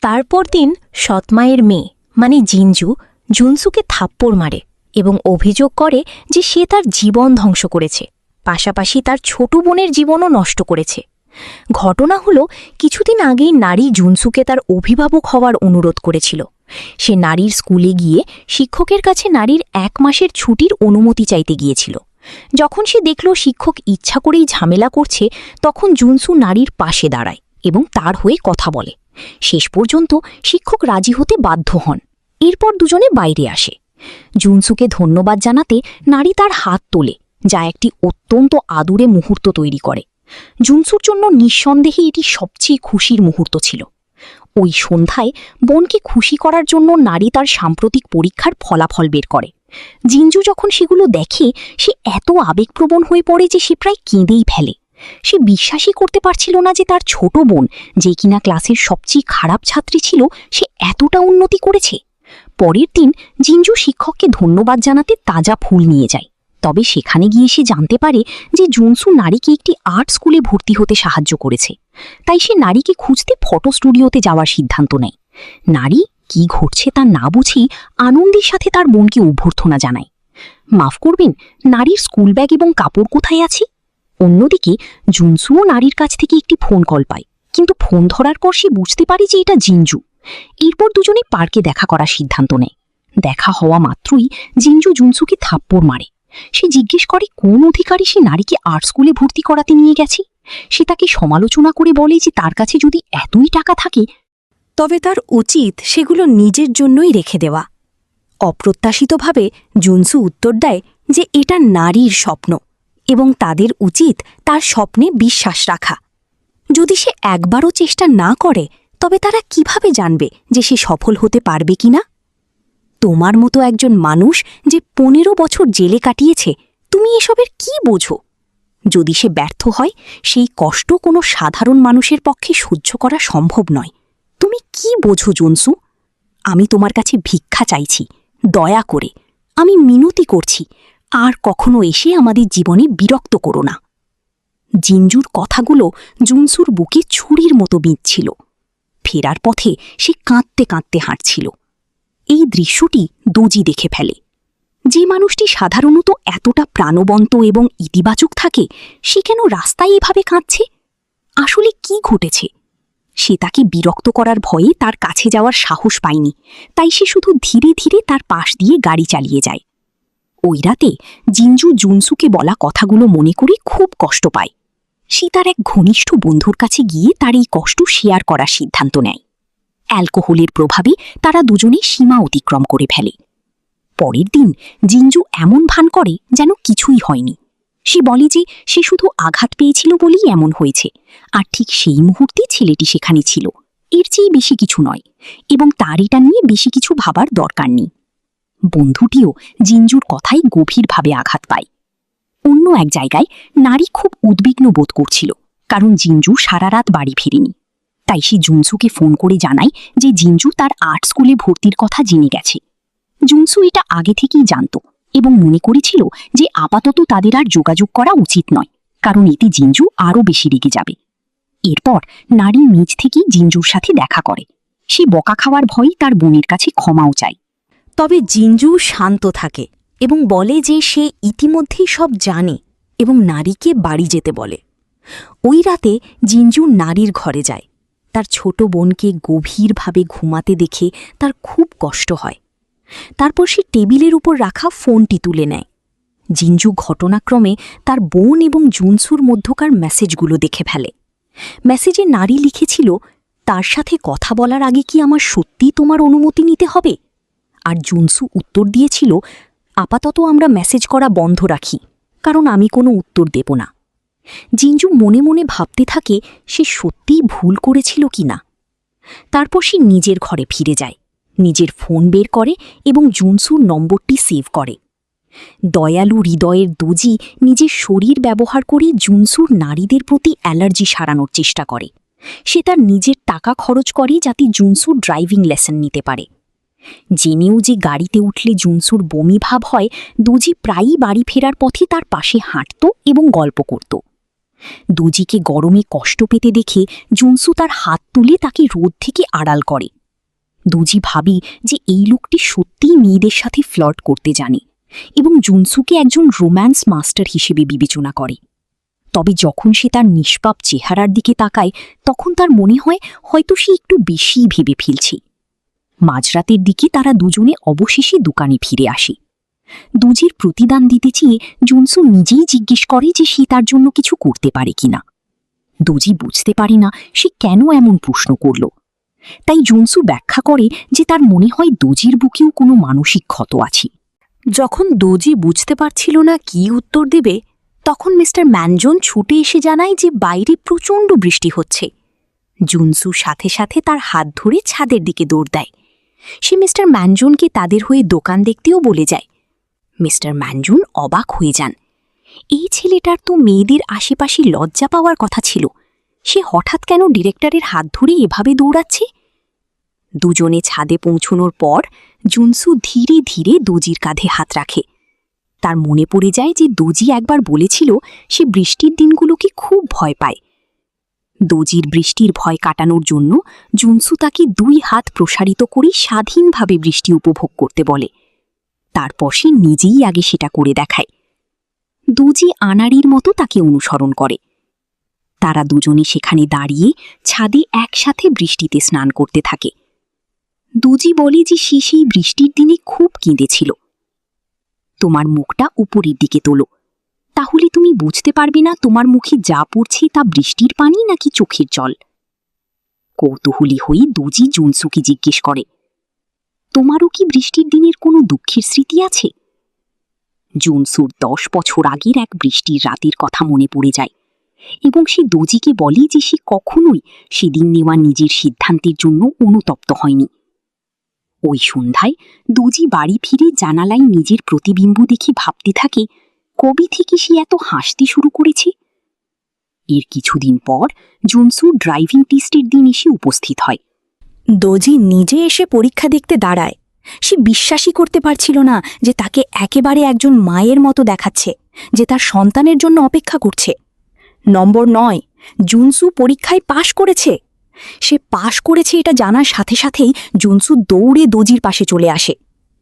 তারপর দিন সৎমায়ের মেয়ে মানে জিঞ্জু জুনসুকে থাপ্পড় মারে এবং অভিযোগ করে যে সে তার জীবন ধ্বংস করেছে, পাশাপাশি তার ছোট বোনের জীবনও নষ্ট করেছে। ঘটনা হলো, কিছুদিন আগেই নারী জুনসুকে তার অভিভাবক হওয়ার অনুরোধ করেছিল। সে নারীর স্কুলে গিয়ে শিক্ষকের কাছে নারীর 1 মাসের ছুটির অনুমতি চাইতে গিয়েছিল। যখন সে দেখল শিক্ষক ইচ্ছা করেই ঝামেলা করছে, তখন জুনসু নারীর পাশে দাঁড়ায় এবং তার হয়ে কথা বলে। শেষ পর্যন্ত শিক্ষক রাজি হতে বাধ্য হন। এরপর দুজনে বাইরে আসে। জুনসুকে ধন্যবাদ জানাতে নারী তার হাত তোলে, যা একটি অত্যন্ত আদুরে মুহূর্ত তৈরি করে। জুনসুর জন্য নিঃসন্দেহে এটি সবচেয়ে খুশির মুহূর্ত ছিল। ওই সন্ধ্যায় বোনকে খুশি করার জন্য নারী তার সাম্প্রতিক পরীক্ষার ফলাফল বের করে। জিঞ্জু যখন সেগুলো দেখে, সে এত আবেগপ্রবণ হয়ে পড়ে যে সে প্রায় কেঁদেই ফেলে। সে বিশ্বাসই করতে পারছিল না যে তার ছোট বোন, যে কিনা ক্লাসের সবচেয়ে খারাপ ছাত্রী ছিল, সে এতটা উন্নতি করেছে। পরের দিন জিঞ্জু শিক্ষককে ধন্যবাদ জানাতে তাজা ফুল নিয়ে যায়। তবে সেখানে গিয়ে সে জানতে পারে যে জুনসু নারীকে একটি আর্ট স্কুলে ভর্তি হতে সাহায্য করেছে। তাই সে নারীকে খুঁজতে ফটো স্টুডিওতে যাওয়ার সিদ্ধান্ত নেয়। নারী কি ঘটছে তা না বুঝেই আনন্দের সাথে তার বোনকে অভ্যর্থনা জানায়। মাফ করবেন, নারীর স্কুল ব্যাগ এবং কাপড় কোথায় আছে? অন্যদিকে জুনসুও নারীর কাছ থেকে একটি ফোন কল পায়, কিন্তু ফোন ধরার পর সে বুঝতে পারে যে এটা জিঞ্জু। এরপর দুজনে পার্কে দেখা করার সিদ্ধান্ত নেয়। দেখা হওয়া মাত্রই জিঞ্জু জুনসুকে থাপ্পড় মারে। সে জিজ্ঞেস করে কোন অধিকারে সে নারীকে আর্ট স্কুলে ভর্তি করাতে নিয়ে গেছে। সে তাকে সমালোচনা করে বলে যে তার কাছে যদি এতই টাকা থাকে তবে তার উচিত সেগুলো নিজের জন্যই রেখে দেওয়া। অপ্রত্যাশিতভাবে জুনসু উত্তর দেয় যে এটা নারীর স্বপ্ন এবং তাদের উচিত তার স্বপ্নে বিশ্বাস রাখা। যদি সে একবারও চেষ্টা না করে তবে তারা কিভাবে জানবে যে সে সফল হতে পারবে কিনা? তোমার মতো একজন মানুষ যে 15 বছর জেলে কাটিয়েছে, তুমি এসবের কি বোঝো? যদি সে ব্যর্থ হয়, সেই কষ্ট কোনো সাধারণ মানুষের পক্ষে সহ্য করা সম্ভব নয়। তুমি কি বোঝো জুনসু? আমি তোমার কাছে ভিক্ষা চাইছি, দয়া করে। আমি মিনতি করছি, আর কখনো এসে আমাদের জীবনে বিরক্ত করো না। জিঞ্জুর কথাগুলো জুনসুর বুকে ছুরির মতো বিঁধছিল। ফেরার পথে সে কাঁদতে কাঁদতে হাঁটছিল। এই দৃশ্যটি দোজি দেখে ফেলে। যে মানুষটি সাধারণত এতটা প্রাণবন্ত এবং ইতিবাচক থাকে, সে কেন রাস্তায় এভাবে কাঁদছে? আসলে কি ঘটেছে? সে তাকে বিরক্ত করার ভয়ে তার কাছে যাওয়ার সাহস পায়নি, তাই সে শুধু ধীরে ধীরে তার পাশ দিয়ে গাড়ি চালিয়ে যায়। ওই রাতে জিঞ্জু জুনসুকে বলা কথাগুলো মনে করে খুব কষ্ট পায়। সে তার এক ঘনিষ্ঠ বন্ধুর কাছে গিয়ে তার এই কষ্ট শেয়ার করার সিদ্ধান্ত নেয়। অ্যালকোহলের প্রভাবে তারা দুজনে সীমা অতিক্রম করে ফেলে। পরের দিন জিঞ্জু এমন ভান করে যেন কিছুই হয়নি। সে বলে যে সে শুধু আঘাত পেয়েছিল বলেই এমন হয়েছে, আর ঠিক সেই মুহূর্তে ছেলেটি সেখানে ছিল, এর চেয়ে বেশি কিছু নয়, এবং তার এটা নিয়ে বেশি কিছু ভাবার দরকার নেই। বন্ধুটিও জিঞ্জুর কথায় গভীরভাবে আঘাত পায়। অন্য এক জায়গায় নারী খুব উদ্বিগ্ন বোধ করছিল, কারণ জিঞ্জু সারা রাত বাড়ি ফিরেনি। তাই সে জুনসুকে ফোন করে জানায় যে জিঞ্জু তার আর্ট স্কুলে ভর্তির কথা জেনে গেছে। জুনসু এটা আগে থেকেই জানত এবং মনে করেছিল যে আপাতত তাদের আর যোগাযোগ করা উচিত নয়, কারণ এতে জিঞ্জু আরও বেশি রেগে যাবে। এরপর নারী নিজ থেকেই জিঞ্জুর সাথে দেখা করে। সে বকা খাওয়ার ভয়ে তার বোনের কাছে ক্ষমাও চায়। তবে জিঞ্জু শান্ত থাকে এবং বলে যে সে ইতিমধ্যেই সব জানে এবং নারীকে বাড়ি যেতে বলে। ওই রাতে জিঞ্জু নারীর ঘরে যায়। তার ছোট বোনকে গভীরভাবে ঘুমাতে দেখে তার খুব কষ্ট হয়। তারপর সে টেবিলের উপর রাখা ফোনটি তুলে নেয়। জিঞ্জু ঘটনাক্রমে তার বোন এবং জুনসুর মধ্যকার মেসেজগুলো দেখে ফেলে। মেসেজে নারী লিখেছিল, তার সাথে কথা বলার আগে কি আমার সত্যিই তোমার অনুমতি নিতে হবে? আর জুনসু উত্তর দিয়েছিল, আপাতত আমরা মেসেজ করা বন্ধ রাখি, কারণ আমি কোনো উত্তর দেব না। জিঞ্জু মনে মনে ভাবতে থাকে সে সত্যিই ভুল করেছিল কিনা। তারপর সে নিজের ঘরে ফিরে যায়, নিজের ফোন বের করে এবং জুনসুর নম্বরটি সেভ করে। দয়ালু হৃদয়ের দোজি নিজের শরীর ব্যবহার করে জুনসুর নারীদের প্রতি অ্যালার্জি সারানোর চেষ্টা করে। সে তার নিজের টাকা খরচ করে যাতে জুনসু ড্রাইভিং লেসন নিতে পারে। জেনেও যে গাড়িতে উঠলে জুনসুর বমি ভাব হয়, দোজি প্রায়ই বাড়ি ফেরার পথে তার পাশে হাঁটত এবং গল্প করত। দোজিকে গরমে কষ্ট পেতে দেখে জুনসু তার হাত তুলে তাকে রোদ থেকে আড়াল করে। দোজি ভাবি যে এই লোকটি সত্যিই মেয়েদের সাথে ফ্লার্ট করতে জানে এবং জুনসুকে একজন রোম্যান্স মাস্টার হিসেবে বিবেচনা করে। তবে যখন সে তার নিষ্পাপ চেহারার দিকে তাকায়, তখন তার মনে হয় হয়তো সে একটু বেশিই ভেবে ফেলছে। মাঝরাতের দিকে তারা দুজনে অবশেষে দোকানে ফিরে আসে। দোজির প্রতিদান দিতে চেয়ে জুনসু নিজেই জিজ্ঞেস করে যে সে তার জন্য কিছু করতে পারে কিনা। দোজি বুঝতে পারে না সে কেন এমন প্রশ্ন করল। তাই জুনসু ব্যাখ্যা করে যে তার মনে হয় দোজির বুকেও কোনো মানসিক ক্ষত আছে। যখন দোজি বুঝতে পারছিল না কি উত্তর দেবে, তখন মিস্টার ম্যানজন ছুটে এসে জানায় যে বাইরে প্রচণ্ড বৃষ্টি হচ্ছে। জুনসু সাথে সাথে তার হাত ধরে ছাদের দিকে দৌড় দেয়। সে মিস্টার ম্যানজনকে তাদের হয়ে দোকান দেখতেও বলে যায়। মিস্টার ম্যানজন অবাক হয়ে যান। এই ছেলেটার তো মেয়েদের আশেপাশে লজ্জা পাওয়ার কথা ছিল, সে হঠাৎ কেন ডিরেক্টরের হাত ধরে এভাবে দৌড়াচ্ছে? দুজনে ছাদে পৌঁছনোর পর জুনসু ধীরে ধীরে দোজির কাঁধে হাত রাখে। তার মনে পড়ে যায় যে দোজি একবার বলেছিল সে বৃষ্টির দিনগুলোকে খুব ভয় পায়। দোজির বৃষ্টির ভয় কাটানোর জন্য জুনসু তাকে 2 হাত প্রসারিত করে স্বাধীনভাবে বৃষ্টি উপভোগ করতে বলে। তারপর সে নিজেই আগে সেটা করে দেখায়। দোজি আনাড়ির মতো তাকে অনুসরণ করে। তারা দুজনে সেখানে দাঁড়িয়ে ছাদে একসাথে বৃষ্টিতে স্নান করতে থাকে। দুজি বলে যে সে সেই বৃষ্টির দিনে খুব কেঁদেছিল। তোমার মুখটা উপরের দিকে তোলো, তাহলে তুমি বুঝতে পারবে না তোমার মুখে যা পড়ছে তা বৃষ্টির পানি নাকি চোখের জল। কৌতূহলী হয়ে দুজি জুনসুকে জিজ্ঞেস করে, তোমারও কি বৃষ্টির দিনের কোনো দুঃখের স্মৃতি আছে? জুনসুর 10 বছর আগের এক বৃষ্টির রাতের কথা মনে পড়ে যায় এবং সে দোজিকে বলে যে সে কখনোই সেদিন নেওয়া নিজের সিদ্ধান্তের জন্য অনুতপ্ত হয়নি। ওই সন্ধ্যায় দোজি বাড়ি ফিরে জানালায় নিজের প্রতিবিম্ব দেখে ভাবতে থাকে, কবে থেকে সে এত হাসতে শুরু করেছে। এর কিছুদিন পর জুনসু ড্রাইভিং টেস্টের দিন এসে উপস্থিত হয়। দোজি নিজে এসে পরীক্ষা দেখতে দাঁড়ায়। সে বিশ্বাসই করতে পারছিল না যে তাকে একেবারে একজন মায়ের মতো দেখাচ্ছে, যে তার সন্তানের জন্য অপেক্ষা করছে। নম্বর 9, জুনসু পরীক্ষায় পাশ করেছে। সে পাশ করেছে এটা জানার সাথে সাথেই জুনসু দৌড়ে দোজির পাশে চলে আসে।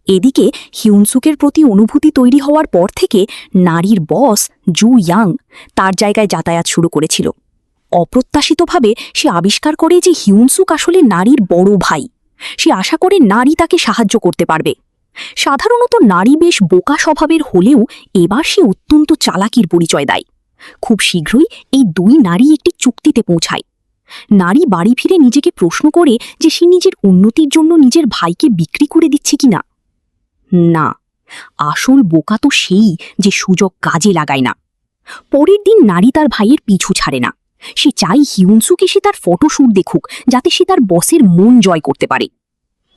এদিকে হিউনসুকের প্রতি অনুভূতি তৈরি হওয়ার পর থেকে নারীর বস জু ইয়াং তার জায়গায় যাতায়াত শুরু করেছিল। অপ্রত্যাশিতভাবে সে আবিষ্কার করে যে হিউনসুক আসলে নারীর বড় ভাই। সে আশা করে নারী তাকে সাহায্য করতে পারবে। সাধারণত নারী বেশ বোকা স্বভাবের হলেও এবার সে অত্যন্ত চালাকির পরিচয় দেয়। খুব শীঘ্রই এই দুই নারী একটি চুক্তিতে পৌঁছায়। নারী বাড়ি ফিরে নিজেকে প্রশ্ন করে যে সে নিজের উন্নতির জন্য নিজের ভাইকে বিক্রি করে দিচ্ছে কিনা। না, আসল বোকা তো সেই যে সুযোগ কাজে লাগায় না। পরের দিন নারী তার ভাইয়ের পিছু ছাড়ে না। সে চাই হিউনসুক এসে তার ফটোশ্যুট দেখুক, যাতে সে তার বসের মন জয় করতে পারে।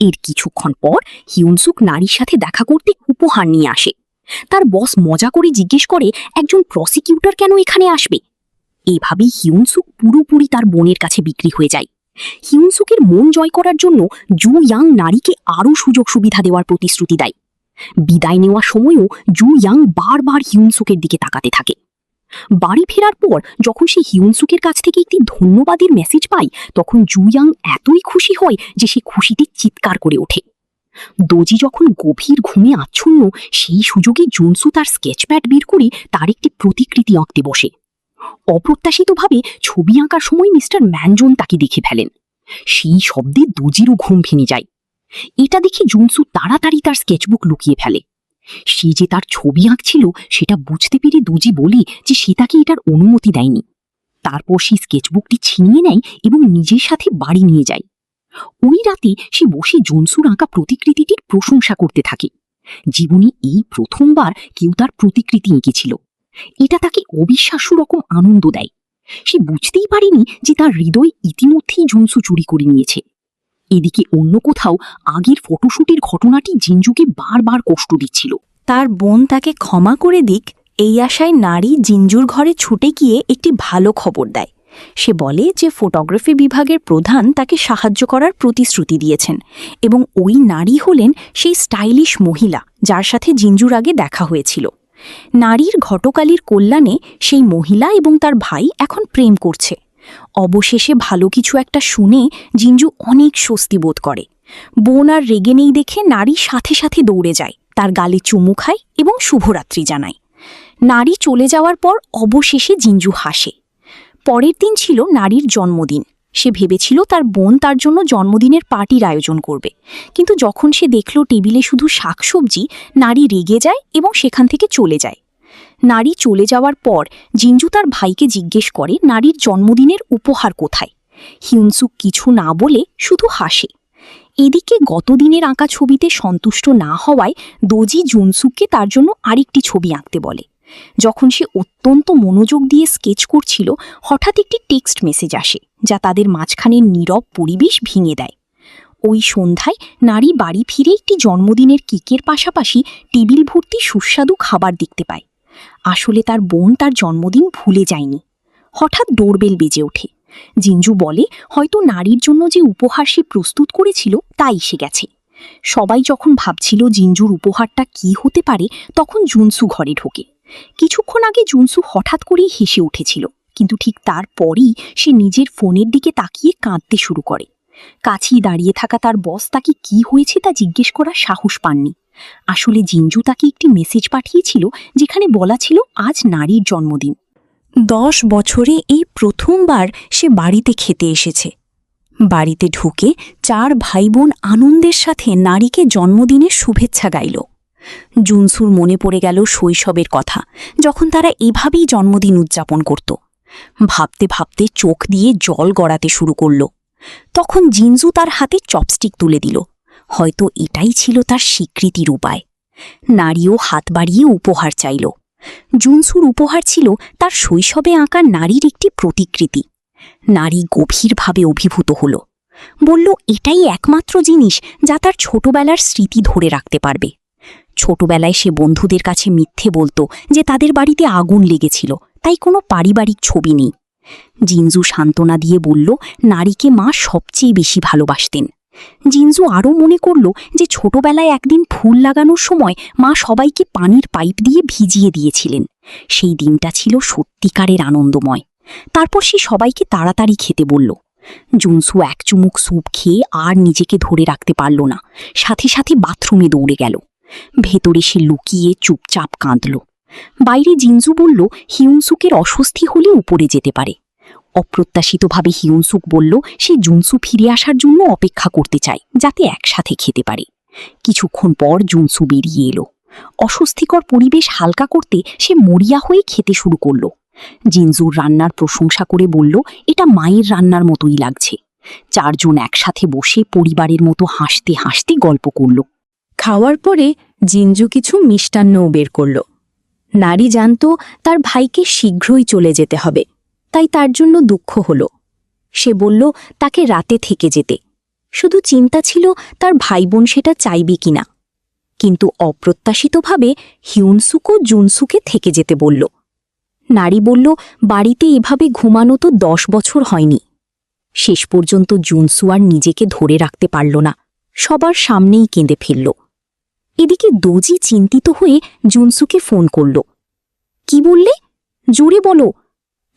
এর কিছুক্ষণ পর হিউনসুক নারীর সাথে দেখা করতে উপহার নিয়ে আসে। তার বস মজা করে জিজ্ঞেস করে, একজন প্রসিকিউটর কেন এখানে আসবে? এভাবেই হিউনসুক পুরোপুরি তার বোনের কাছে বিক্রি হয়ে যায়। হিউনসুকের মন জয় করার জন্য জু ইয়াং নারীকে আরও সুযোগ সুবিধা দেওয়ার প্রতিশ্রুতি দেয়। বিদায় নেওয়ার সময়ও জু ইয়াং বারবার হিউনসুকের দিকে তাকাতে থাকে। বাড়ি ফেরার পর যখন সে হিউনসুকের কাছ থেকে একটি ধন্যবাদের মেসেজ পায়, তখন জু ইয়াং এতই খুশি হয় যে সে খুশিতে চিৎকার করে ওঠে। দোজি যখন গভীর ঘুমে আচ্ছন্ন, সেই সুযোগে জুনসু তার স্কেচপ্যাড বের করে তার একটি প্রতিকৃতি আঁকতে বসে। অপ্রত্যাশিতভাবে ছবি আঁকার সময় মিস্টার ম্যানজন তাকে দেখে ফেলেন। সেই শব্দে দোজিরও ঘুম ভেঙে যায়। এটা দেখে জুনসু তাড়াতাড়ি তার স্কেচবুক লুকিয়ে ফেলে। সে যে তার ছবি আঁকছিল সেটা বুঝতে পেরে দোজি বলে যে সে তাকে এটার অনুমতি দেয়নি। তারপর সে স্কেচবুকটি ছিনিয়ে নেয় এবং নিজের সাথে বাড়ি নিয়ে যায়। ওই রাতে সে বসে জুনসুর আঁকা প্রতিকৃতিটির প্রশংসা করতে থাকে। জীবনে এই প্রথমবার কেউ তার প্রতিকৃতি এঁকেছিল। এটা তাকে অবিশ্বাস্য রকম আনন্দ দেয়। সে বুঝতেই পারেনি যে তার হৃদয় ইতিমধ্যেই জুনসু চুরি করে নিয়েছে। এদিকে অন্য কোথাও আগের ফটোশুটের ঘটনাটি জিঞ্জুকে বারবার কষ্ট দিচ্ছিল। তার বোন তাকে ক্ষমা করে দিক এই আশায় নারী জিঞ্জুর ঘরে ছুটে গিয়ে একটি ভালো খবর দেয়। সে বলে যে ফটোগ্রাফি বিভাগের প্রধান তাকে সাহায্য করার প্রতিশ্রুতি দিয়েছেন এবং ওই নারী হলেন সেই স্টাইলিশ মহিলা যার সাথে জিঞ্জুর আগে দেখা হয়েছিল। নারীর ঘটকালীর কল্যাণে সেই মহিলা এবং তার ভাই এখন প্রেম করছে। অবশেষে ভালো কিছু একটা শুনে জিঞ্জু অনেক স্বস্তি বোধ করে। বোন আর রেগে নেই দেখে নারী সাথে সাথে দৌড়ে যায়, তার গালে চুমু খায় এবং শুভরাত্রি জানায়। নারী চলে যাওয়ার পর অবশেষে জিঞ্জু হাসে। পরের দিন ছিল নারীর জন্মদিন। সে ভেবেছিল তার বোন তার জন্য জন্মদিনের পার্টির আয়োজন করবে, কিন্তু যখন সে দেখল টেবিলে শুধু শাকসবজি, নারী রেগে যায় এবং সেখান থেকে চলে যায়। নারী চলে যাওয়ার পর জিঞ্জু তার ভাইকে জিজ্ঞেস করে নারীর জন্মদিনের উপহার কোথায়। হিউনসুক কিছু না বলে শুধু হাসে। এদিকে গতদিনের আঁকা ছবিতে সন্তুষ্ট না হওয়ায় দোজি জুনসুককে তার জন্য আরেকটি ছবি আঁকতে বলে। যখন সে অত্যন্ত মনোযোগ দিয়ে স্কেচ করছিল, হঠাৎ একটি টেক্সট মেসেজ আসে যা তাদের মাঝখানের নীরব পরিবেশ ভেঙে দেয়। ওই সন্ধ্যায় নারী বাড়ি ফিরে একটি জন্মদিনের কেকের পাশাপাশি টেবিল ভর্তি সুস্বাদু খাবার দেখতে পায়। আসলে তার বোন তার জন্মদিন ভুলে যায়নি। হঠাৎ ডোরবেল বেজে ওঠে। জিঞ্জু বলে হয়তো নারীর জন্য যে উপহার সে প্রস্তুত করেছিল তা এসে গেছে। সবাই যখন ভাবছিল জিঞ্জুর উপহারটা কি হতে পারে, তখন জুনসু ঘরে ঢোকে। কিছুক্ষণ আগে জুনসু হঠাৎ করেই হেসে উঠেছিল, কিন্তু ঠিক তারপরই সে নিজের ফোনের দিকে তাকিয়ে কাঁদতে শুরু করে। কাছেই দাঁড়িয়ে থাকা তার বস তাকে কি হয়েছে তা জিজ্ঞেস করার সাহস পাননি। আসলে জিঞ্জু তাকে একটি মেসেজ পাঠিয়েছিল যেখানে বলা ছিল আজ নারীর জন্মদিন। 10 বছরে এই প্রথমবার সে বাড়িতে খেতে এসেছে। বাড়িতে ঢুকে 4 ভাইবোন আনন্দের সাথে নারীকে জন্মদিনের শুভেচ্ছা গাইল। জুনসুর মনে পড়ে গেল শৈশবের কথা, যখন তারা এভাবেই জন্মদিন উদযাপন করত। ভাবতে ভাবতে চোখ দিয়ে জল গড়াতে শুরু করল। তখন জিনজু তার হাতে চপস্টিক তুলে দিল। হয়তো এটাই ছিল তার স্বীকৃতির উপায়। নারীও হাত বাড়িয়ে উপহার চাইল। জুনসুর উপহার ছিল তার শৈশবে আঁকা নারীর একটি প্রতিকৃতি। নারী গভীরভাবে অভিভূত হল। বলল, এটাই একমাত্র জিনিস যা তার ছোটবেলার স্মৃতি ধরে রাখতে পারবে। ছোটবেলায় সে বন্ধুদের কাছে মিথ্যে বলতো যে তাদের বাড়িতে আগুন লেগেছিল, তাই কোনো পারিবারিক ছবি নেই। জিনজু সান্ত্বনা দিয়ে বলল, নারীকে মা সবচেয়ে বেশি ভালোবাসতেন। জিনজু আরও মনে করল যে ছোটবেলায় একদিন ফুল লাগানোর সময় মা সবাইকে পানির পাইপ দিয়ে ভিজিয়ে দিয়েছিলেন। সেই দিনটা ছিল সত্যিকারের আনন্দময়। তারপর সে সবাইকে তাড়াতাড়ি খেতে বলল। জুনসু এক চুমুক স্যুপ খেয়ে আর নিজেকে ধরে রাখতে পারল না, সাথে সাথে বাথরুমে দৌড়ে গেল। ভেতরে সে লুকিয়ে চুপচাপ কাঁদল। বাইরে জিনজু বলল, হিউনসুকের অস্বস্তি হলে উপরে যেতে পারে। অপ্রত্যাশিতভাবে হিউনসুক বলল সে জুনসু ফিরে আসার জন্য অপেক্ষা করতে চায়, যাতে একসাথে খেতে পারে। কিছুক্ষণ পর জুনসু বেরিয়ে এলো। অস্বস্তিকর পরিবেশ হালকা করতে সে মরিয়া হয়ে খেতে শুরু করল। জিনজুর রান্নার প্রশংসা করে বলল, এটা মায়ের রান্নার মতোই লাগছে। 4 জন একসাথে বসে পরিবারের মতো হাসতে হাসতে গল্প করল। খাওয়ার পরে জিনজু কিছু মিষ্টান্নও বের করল। নারী জানত তার ভাইকে শীঘ্রই চলে যেতে হবে, তাই তার জন্য দুঃখ হল। সে বলল তাকে রাতে থেকে যেতে। শুধু চিন্তা ছিল তার ভাইবোন সেটা চাইবে কিনা। কিন্তু অপ্রত্যাশিতভাবে হিউনসুকও জুনসুকে থেকে যেতে বলল। নারী বলল, বাড়িতে এভাবে ঘুমানো তো 10 বছর হয়নি। শেষ পর্যন্ত জুনসু আর নিজেকে ধরে রাখতে পারল না, সবার সামনেই কেঁদে ফেলল। এদিকে দোজি চিন্তিত হয়ে জুনসুকে ফোন করল। কি বললে? জোরে বলো।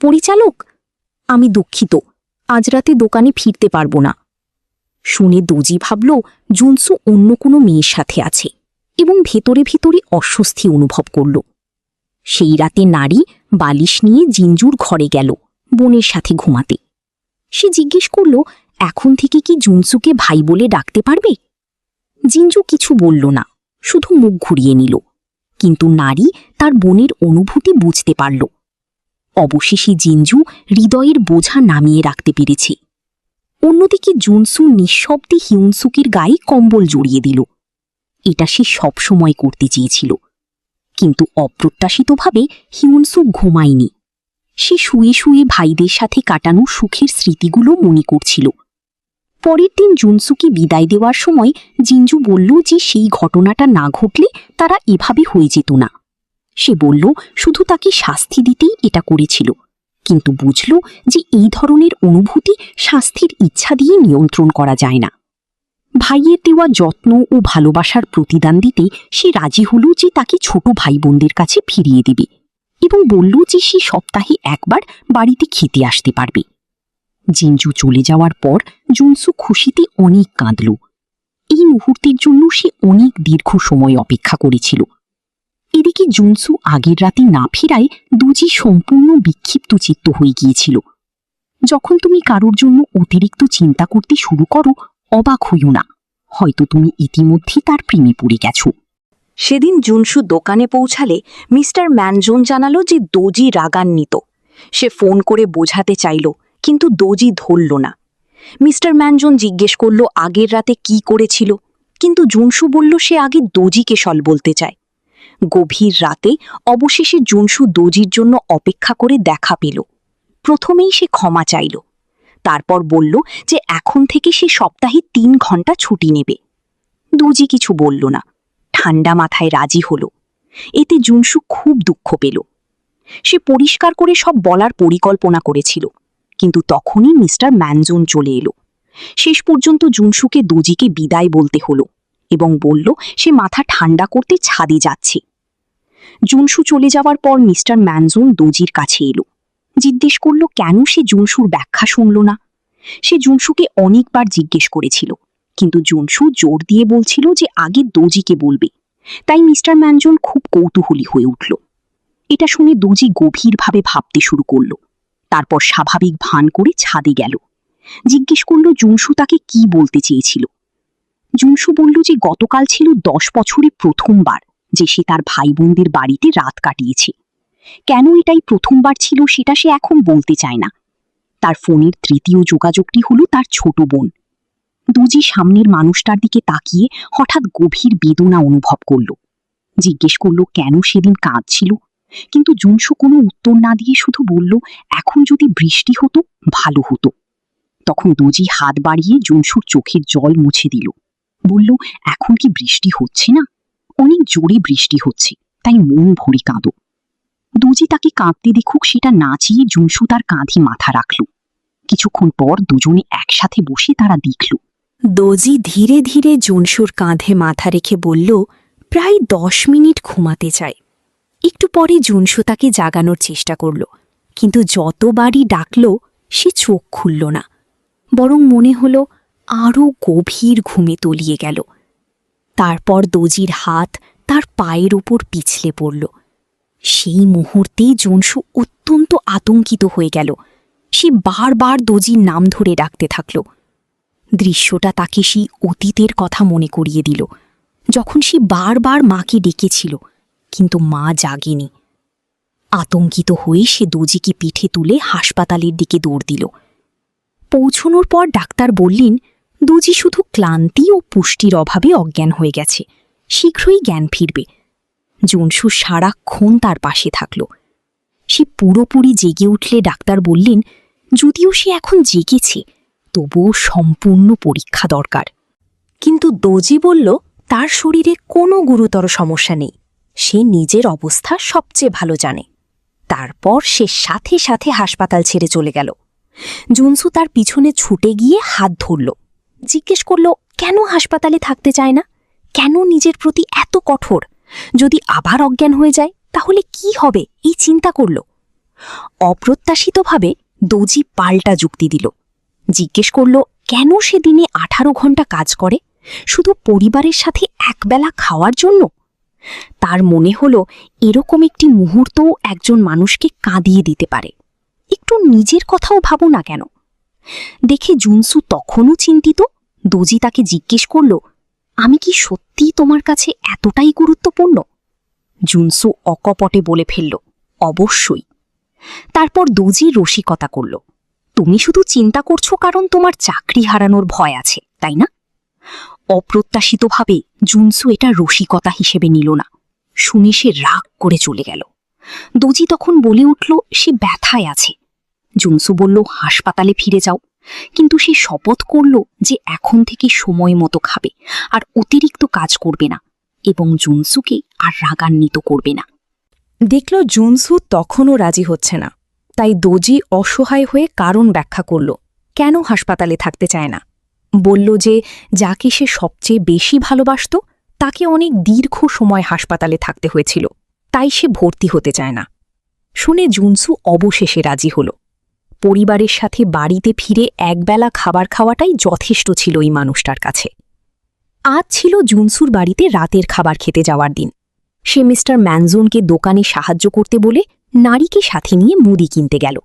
পরিচালক, আমি দুঃখিত, আজ রাতে দোকানে ফিরতে পারব না। শুনে দোজি ভাবল জুনসু অন্য কোনো মেয়ের সাথে আছে এবং ভেতরে ভেতরে অস্বস্তি অনুভব করল। সেই রাতে নারী বালিশ নিয়ে জিনজুর ঘরে গেল বোনের সাথে ঘুমাতে। সে জিজ্ঞেস করল, এখন থেকে কি জুনসুকে ভাই বলে ডাকতে পারবে? জিনজু কিছু বলল না, শুধু মুখ ঘুরিয়ে নিল। কিন্তু নারী তার বোনের অনুভূতি বুঝতে পারল। অবশেষে জিনজু হৃদয়ের বোঝা নামিয়ে রাখতে পেরেছে। অন্যদিকে জুনসু নিঃশব্দে হিউনসুকের গায়ে কম্বল জড়িয়ে দিল। এটা সে সবসময় করতে চেয়েছিল। কিন্তু অপ্রত্যাশিতভাবে হিউনসুক ঘুমায়নি। সে শুয়ে শুয়ে ভাইদের সাথে কাটানো সুখের স্মৃতিগুলো মনে করছিল। পরের দিন জুনসুকে বিদায় দেওয়ার সময় জিনজু বলল যে সেই ঘটনাটা না ঘটলে তারা এভাবে হয়ে যেত না। সে বলল শুধু তাকে শাস্তি দিতেই এটা করেছিল, কিন্তু বুঝল যে এই ধরনের অনুভূতি শাস্তির ইচ্ছা দিয়ে নিয়ন্ত্রণ করা যায় না। ভাইয়ের দেওয়া যত্ন ও ভালোবাসার প্রতিদান দিতে সে রাজি হল যে তাকে ছোট ভাই বোনদের কাছে ফিরিয়ে দেবে এবং বলল যে সে সপ্তাহে একবার বাড়িতে খেতে আসতে পারবে। জিনজু চলে যাওয়ার পর জুনসু খুশিতে অনেক কাঁদল। এই মুহূর্তের জন্য সে অনেক দীর্ঘ সময় অপেক্ষা করেছিল। এদিকে জুনসু আগের রাতে না ফেরায় দোজি সম্পূর্ণ বিক্ষিপ্ত চিত্ত হয়ে গিয়েছিল। যখন তুমি কারোর জন্য অতিরিক্ত চিন্তা করতে শুরু করো, অবাক হইও না, হয়তো তুমি ইতিমধ্যে তার প্রেমে পড়ে গেছ। সেদিন জুনসু দোকানে পৌঁছালে মিস্টার ম্যানজন জানালো যে দোজি রাগান্বিত। সে ফোন করে বোঝাতে চাইল, কিন্তু দোজি ধরল না। মিস্টার ম্যানজন জিজ্ঞেস করল আগের রাতে কি করেছিল, কিন্তু জুনসু বলল সে আগে দোজিকে সল বলতে চায়। গভীর রাতে অবশেষে জুনসু দোজির জন্য অপেক্ষা করে দেখা পেল। প্রথমেই সে ক্ষমা চাইল, তারপর বলল যে এখন থেকে সে সপ্তাহে 3 ঘন্টা ছুটি নেবে। দোজি কিছু বলল না, ঠান্ডা মাথায় রাজি হল। এতে জুনসু খুব দুঃখ পেল। সে পরিষ্কার করে সব বলার পরিকল্পনা করেছিল, কিন্তু তখনই মিস্টার ম্যানজন চলে এলো। শেষ পর্যন্ত জুনসুকে দোজিকে বিদায় বলতে হলো এবং বলল সে মাথা ঠান্ডা করতে ছাদে যাচ্ছে। জুনসু চলে যাওয়ার পর মিস্টার ম্যানজন দোজির কাছে এলো, জিজ্ঞেস করল কেন সে জুনসুর ব্যাখ্যা শুনল না। সে জুনসুকে অনেকবার জিজ্ঞেস করেছিল, কিন্তু জুনসু জোর দিয়ে বলছিল যে আগে দোজিকে বলবে। তাই মিস্টার ম্যানজন খুব কৌতূহলী হয়ে উঠল। এটা শুনে দোজি গভীরভাবে ভাবতে শুরু করল। তারপর স্বাভাবিক ভান করে ছাদে গেল জিজ্ঞেস করল জুনসু তাকে কি বলতে চেয়েছিল। জুনসু বলল যে গতকাল ছিল 10 বছরে প্রথমবার যে সে তার ভাই বোনদের বাড়িতে রাত কাটিয়েছে। কেন এটাই প্রথমবার ছিল সেটা সে এখন বলতে চায় না। তার ফোনের তৃতীয় যোগাযোগটি হলো তার ছোট বোন। দুজি সামনের মানুষটার দিকে তাকিয়ে হঠাৎ গভীর বেদনা অনুভব করল। জিজ্ঞেস করল কেন সেদিন কাঁদছিল, কিন্তু জুনসু কোনো উত্তর না দিয়ে শুধু বলল, এখন যদি বৃষ্টি হতো ভালো হতো। তখন দোজি হাত বাড়িয়ে জুনসুর চোখের জল মুছে দিল। বলল, এখন কি বৃষ্টি হচ্ছে না? অনেক জোরে বৃষ্টি হচ্ছে, তাই মন ভরে কাঁদো। দোজি তাকে কাঁদতে দেখুক সেটা না চেয়ে জুনসু তার কাঁধে মাথা রাখল। কিছুক্ষণ পর দুজনে একসাথে বসে তারা দেখল। দোজি ধীরে ধীরে জুনসুর কাঁধে মাথা রেখে বলল, প্রায় 10 মিনিট ঘুমাতে চায়। একটু পরে জুনসু তাকে জাগানোর চেষ্টা করল, কিন্তু যতবারই ডাকল সে চোখ খুলল না, বরং মনে হল আরও গভীর ঘুমে তলিয়ে গেল। তারপর দোজির হাত তার পায়ের উপর পিছলে পড়ল। সেই মুহূর্তে জুনসু অত্যন্ত আতঙ্কিত হয়ে গেল। সে বারবার দোজির নাম ধরে ডাকতে থাকল। দৃশ্যটা তাকে সেই অতীতের কথা মনে করিয়ে দিল, যখন সে বারবার মাকে ডেকেছিল কিন্তু মা জাগেনি। আতঙ্কিত হয়ে সে দোজিকে পিঠে তুলে হাসপাতালের দিকে দৌড় দিল। পৌঁছনোর পর ডাক্তার বললেন, দোজি শুধু ক্লান্তি ও পুষ্টির অভাবে অজ্ঞান হয়ে গেছে, শীঘ্রই জ্ঞান ফিরবে। জুনসু সারাক্ষণ তার পাশে থাকল। সে পুরোপুরি জেগে উঠলে ডাক্তার বললেন, যদিও সে এখন জেগেছে তবুও সম্পূর্ণ পরীক্ষা দরকার। কিন্তু দোজি বলল তার শরীরে কোনো গুরুতর সমস্যা নেই, সে নিজের অবস্থা সবচেয়ে ভালো জানে। তারপর সে সাথে সাথে হাসপাতাল ছেড়ে চলে গেল। জুনসু তার পিছনে ছুটে গিয়ে হাত ধরল, জিজ্ঞেস করল কেন হাসপাতালে থাকতে চায় না, কেন নিজের প্রতি এত কঠোর। যদি আবার অজ্ঞান হয়ে যায় তাহলে কি হবে এই চিন্তা করল। অপ্রত্যাশিতভাবে দোজি পাল্টা যুক্তি দিল। জিজ্ঞেস করল কেন সে দিনে 18 ঘন্টা কাজ করে, শুধু পরিবারের সাথে একবেলা খাওয়ার জন্য। তার মনে হল এরকম একটি মুহূর্তও একজন মানুষকে কাঁদিয়ে দিতে পারে। একটু নিজের কথাও ভাবো না কেন। দেখে জুনসু তখনও চিন্তিত। দোজি তাকে জিজ্ঞেস করল, আমি কি সত্যিই তোমার কাছে এতটাই গুরুত্বপূর্ণ? জুনসু অকপটে বলে ফেলল, অবশ্যই। তারপর দোজি রসিকতা করল, তুমি শুধু চিন্তা করছো কারণ তোমার চাকরি হারানোর ভয় আছে, তাই না? অপ্রত্যাশিতভাবে জুনসু এটা রসিকতা হিসেবে নিল না। শুনে সে রাগ করে চলে গেল। দোজি তখন বলে উঠল সে ব্যথায় আছে। জুনসু বলল, হাসপাতালে ফিরে যাও, কিন্তু সে শপথ করল যে এখন থেকে সময় মতো খাবে আর অতিরিক্ত কাজ করবে না, এবং জুনসুকে আর রাগান্বিত করবে না। দেখল জুনসু তখনও রাজি হচ্ছে না, তাই দোজি অসহায় হয়ে কারণ ব্যাখ্যা করল কেন হাসপাতালে থাকতে চায় না। বলল যে যাকে সে সবচেয়ে বেশি ভালোবাসত তাকে অনেক দীর্ঘ সময় হাসপাতালে থাকতে হয়েছিল, তাই সে ভর্তি হতে চায় না। শুনে জুনসু অবশেষে রাজি হল। পরিবারের সাথে বাড়িতে ফিরে একবেলা খাবার খাওয়াটাই যথেষ্ট ছিল এই মানুষটার কাছে। আজ ছিল জুনসুর বাড়িতে রাতের খাবার খেতে যাওয়ার দিন। সে মিস্টার ম্যানজনকে দোকানে সাহায্য করতে বলে নারীকে সাথে নিয়ে মুদি কিনতে গেল।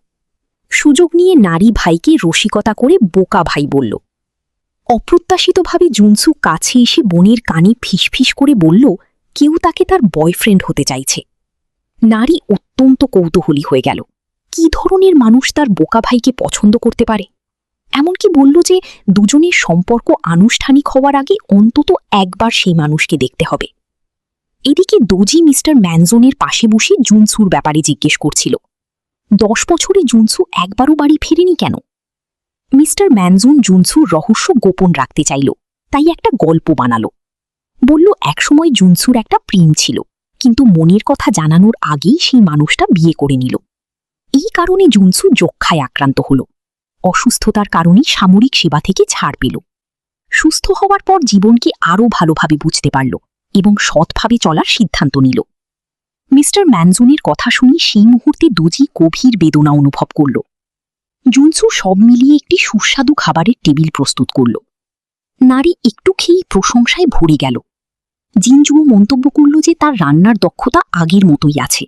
সুযোগ নিয়ে নারী ভাইকে রসিকতা করে বোকা ভাই বলল। অপ্রত্যাশিতভাবে জুনসু কাছে এসে বোনের কানে ফিসফিস করে বলল কেউ তাকে তার বয়ফ্রেন্ড হতে চাইছে। নারী অত্যন্ত কৌতূহলী হয়ে গেল, কি ধরনের মানুষ তার বোকা ভাইকে পছন্দ করতে পারে। এমনকি বলল যে দুজনের সম্পর্ক আনুষ্ঠানিক হওয়ার আগে অন্তত একবার সেই মানুষকে দেখতে হবে। এদিকে দোজি মিস্টার ম্যানজনের পাশে বসে জুনসুর ব্যাপারে জিজ্ঞেস করছিল। 10 বছরে জুনসু একবারও বাড়ি ফেরেনি কেন? মিস্টার ম্যানজন জুনসুর রহস্য গোপন রাখতে চাইল, তাই একটা গল্প বানাল। বলল একসময় জুনসুর একটা প্রেম ছিল, কিন্তু মনের কথা জানানোর আগেই সেই মানুষটা বিয়ে করে নিল। এই কারণে জুনসু যক্ষায় আক্রান্ত হল। অসুস্থতার কারণে সামরিক সেবা থেকে ছাড় পেল। সুস্থ হওয়ার পর জীবনকে আরও ভালোভাবে বুঝতে পারল এবং সৎভাবে চলার সিদ্ধান্ত নিল। মিস্টার ম্যানজনের কথা শুনে সেই মুহূর্তে দোজি গভীর বেদনা অনুভব করল। জুনসু সব মিলিয়ে একটি সুস্বাদু খাবারের টেবিল প্রস্তুত করল। নারী একটু খেয়েই প্রশংসায় ভরে গেল। জিনজুও মন্তব্য করল যে তার রান্নার দক্ষতা আগের মতোই আছে।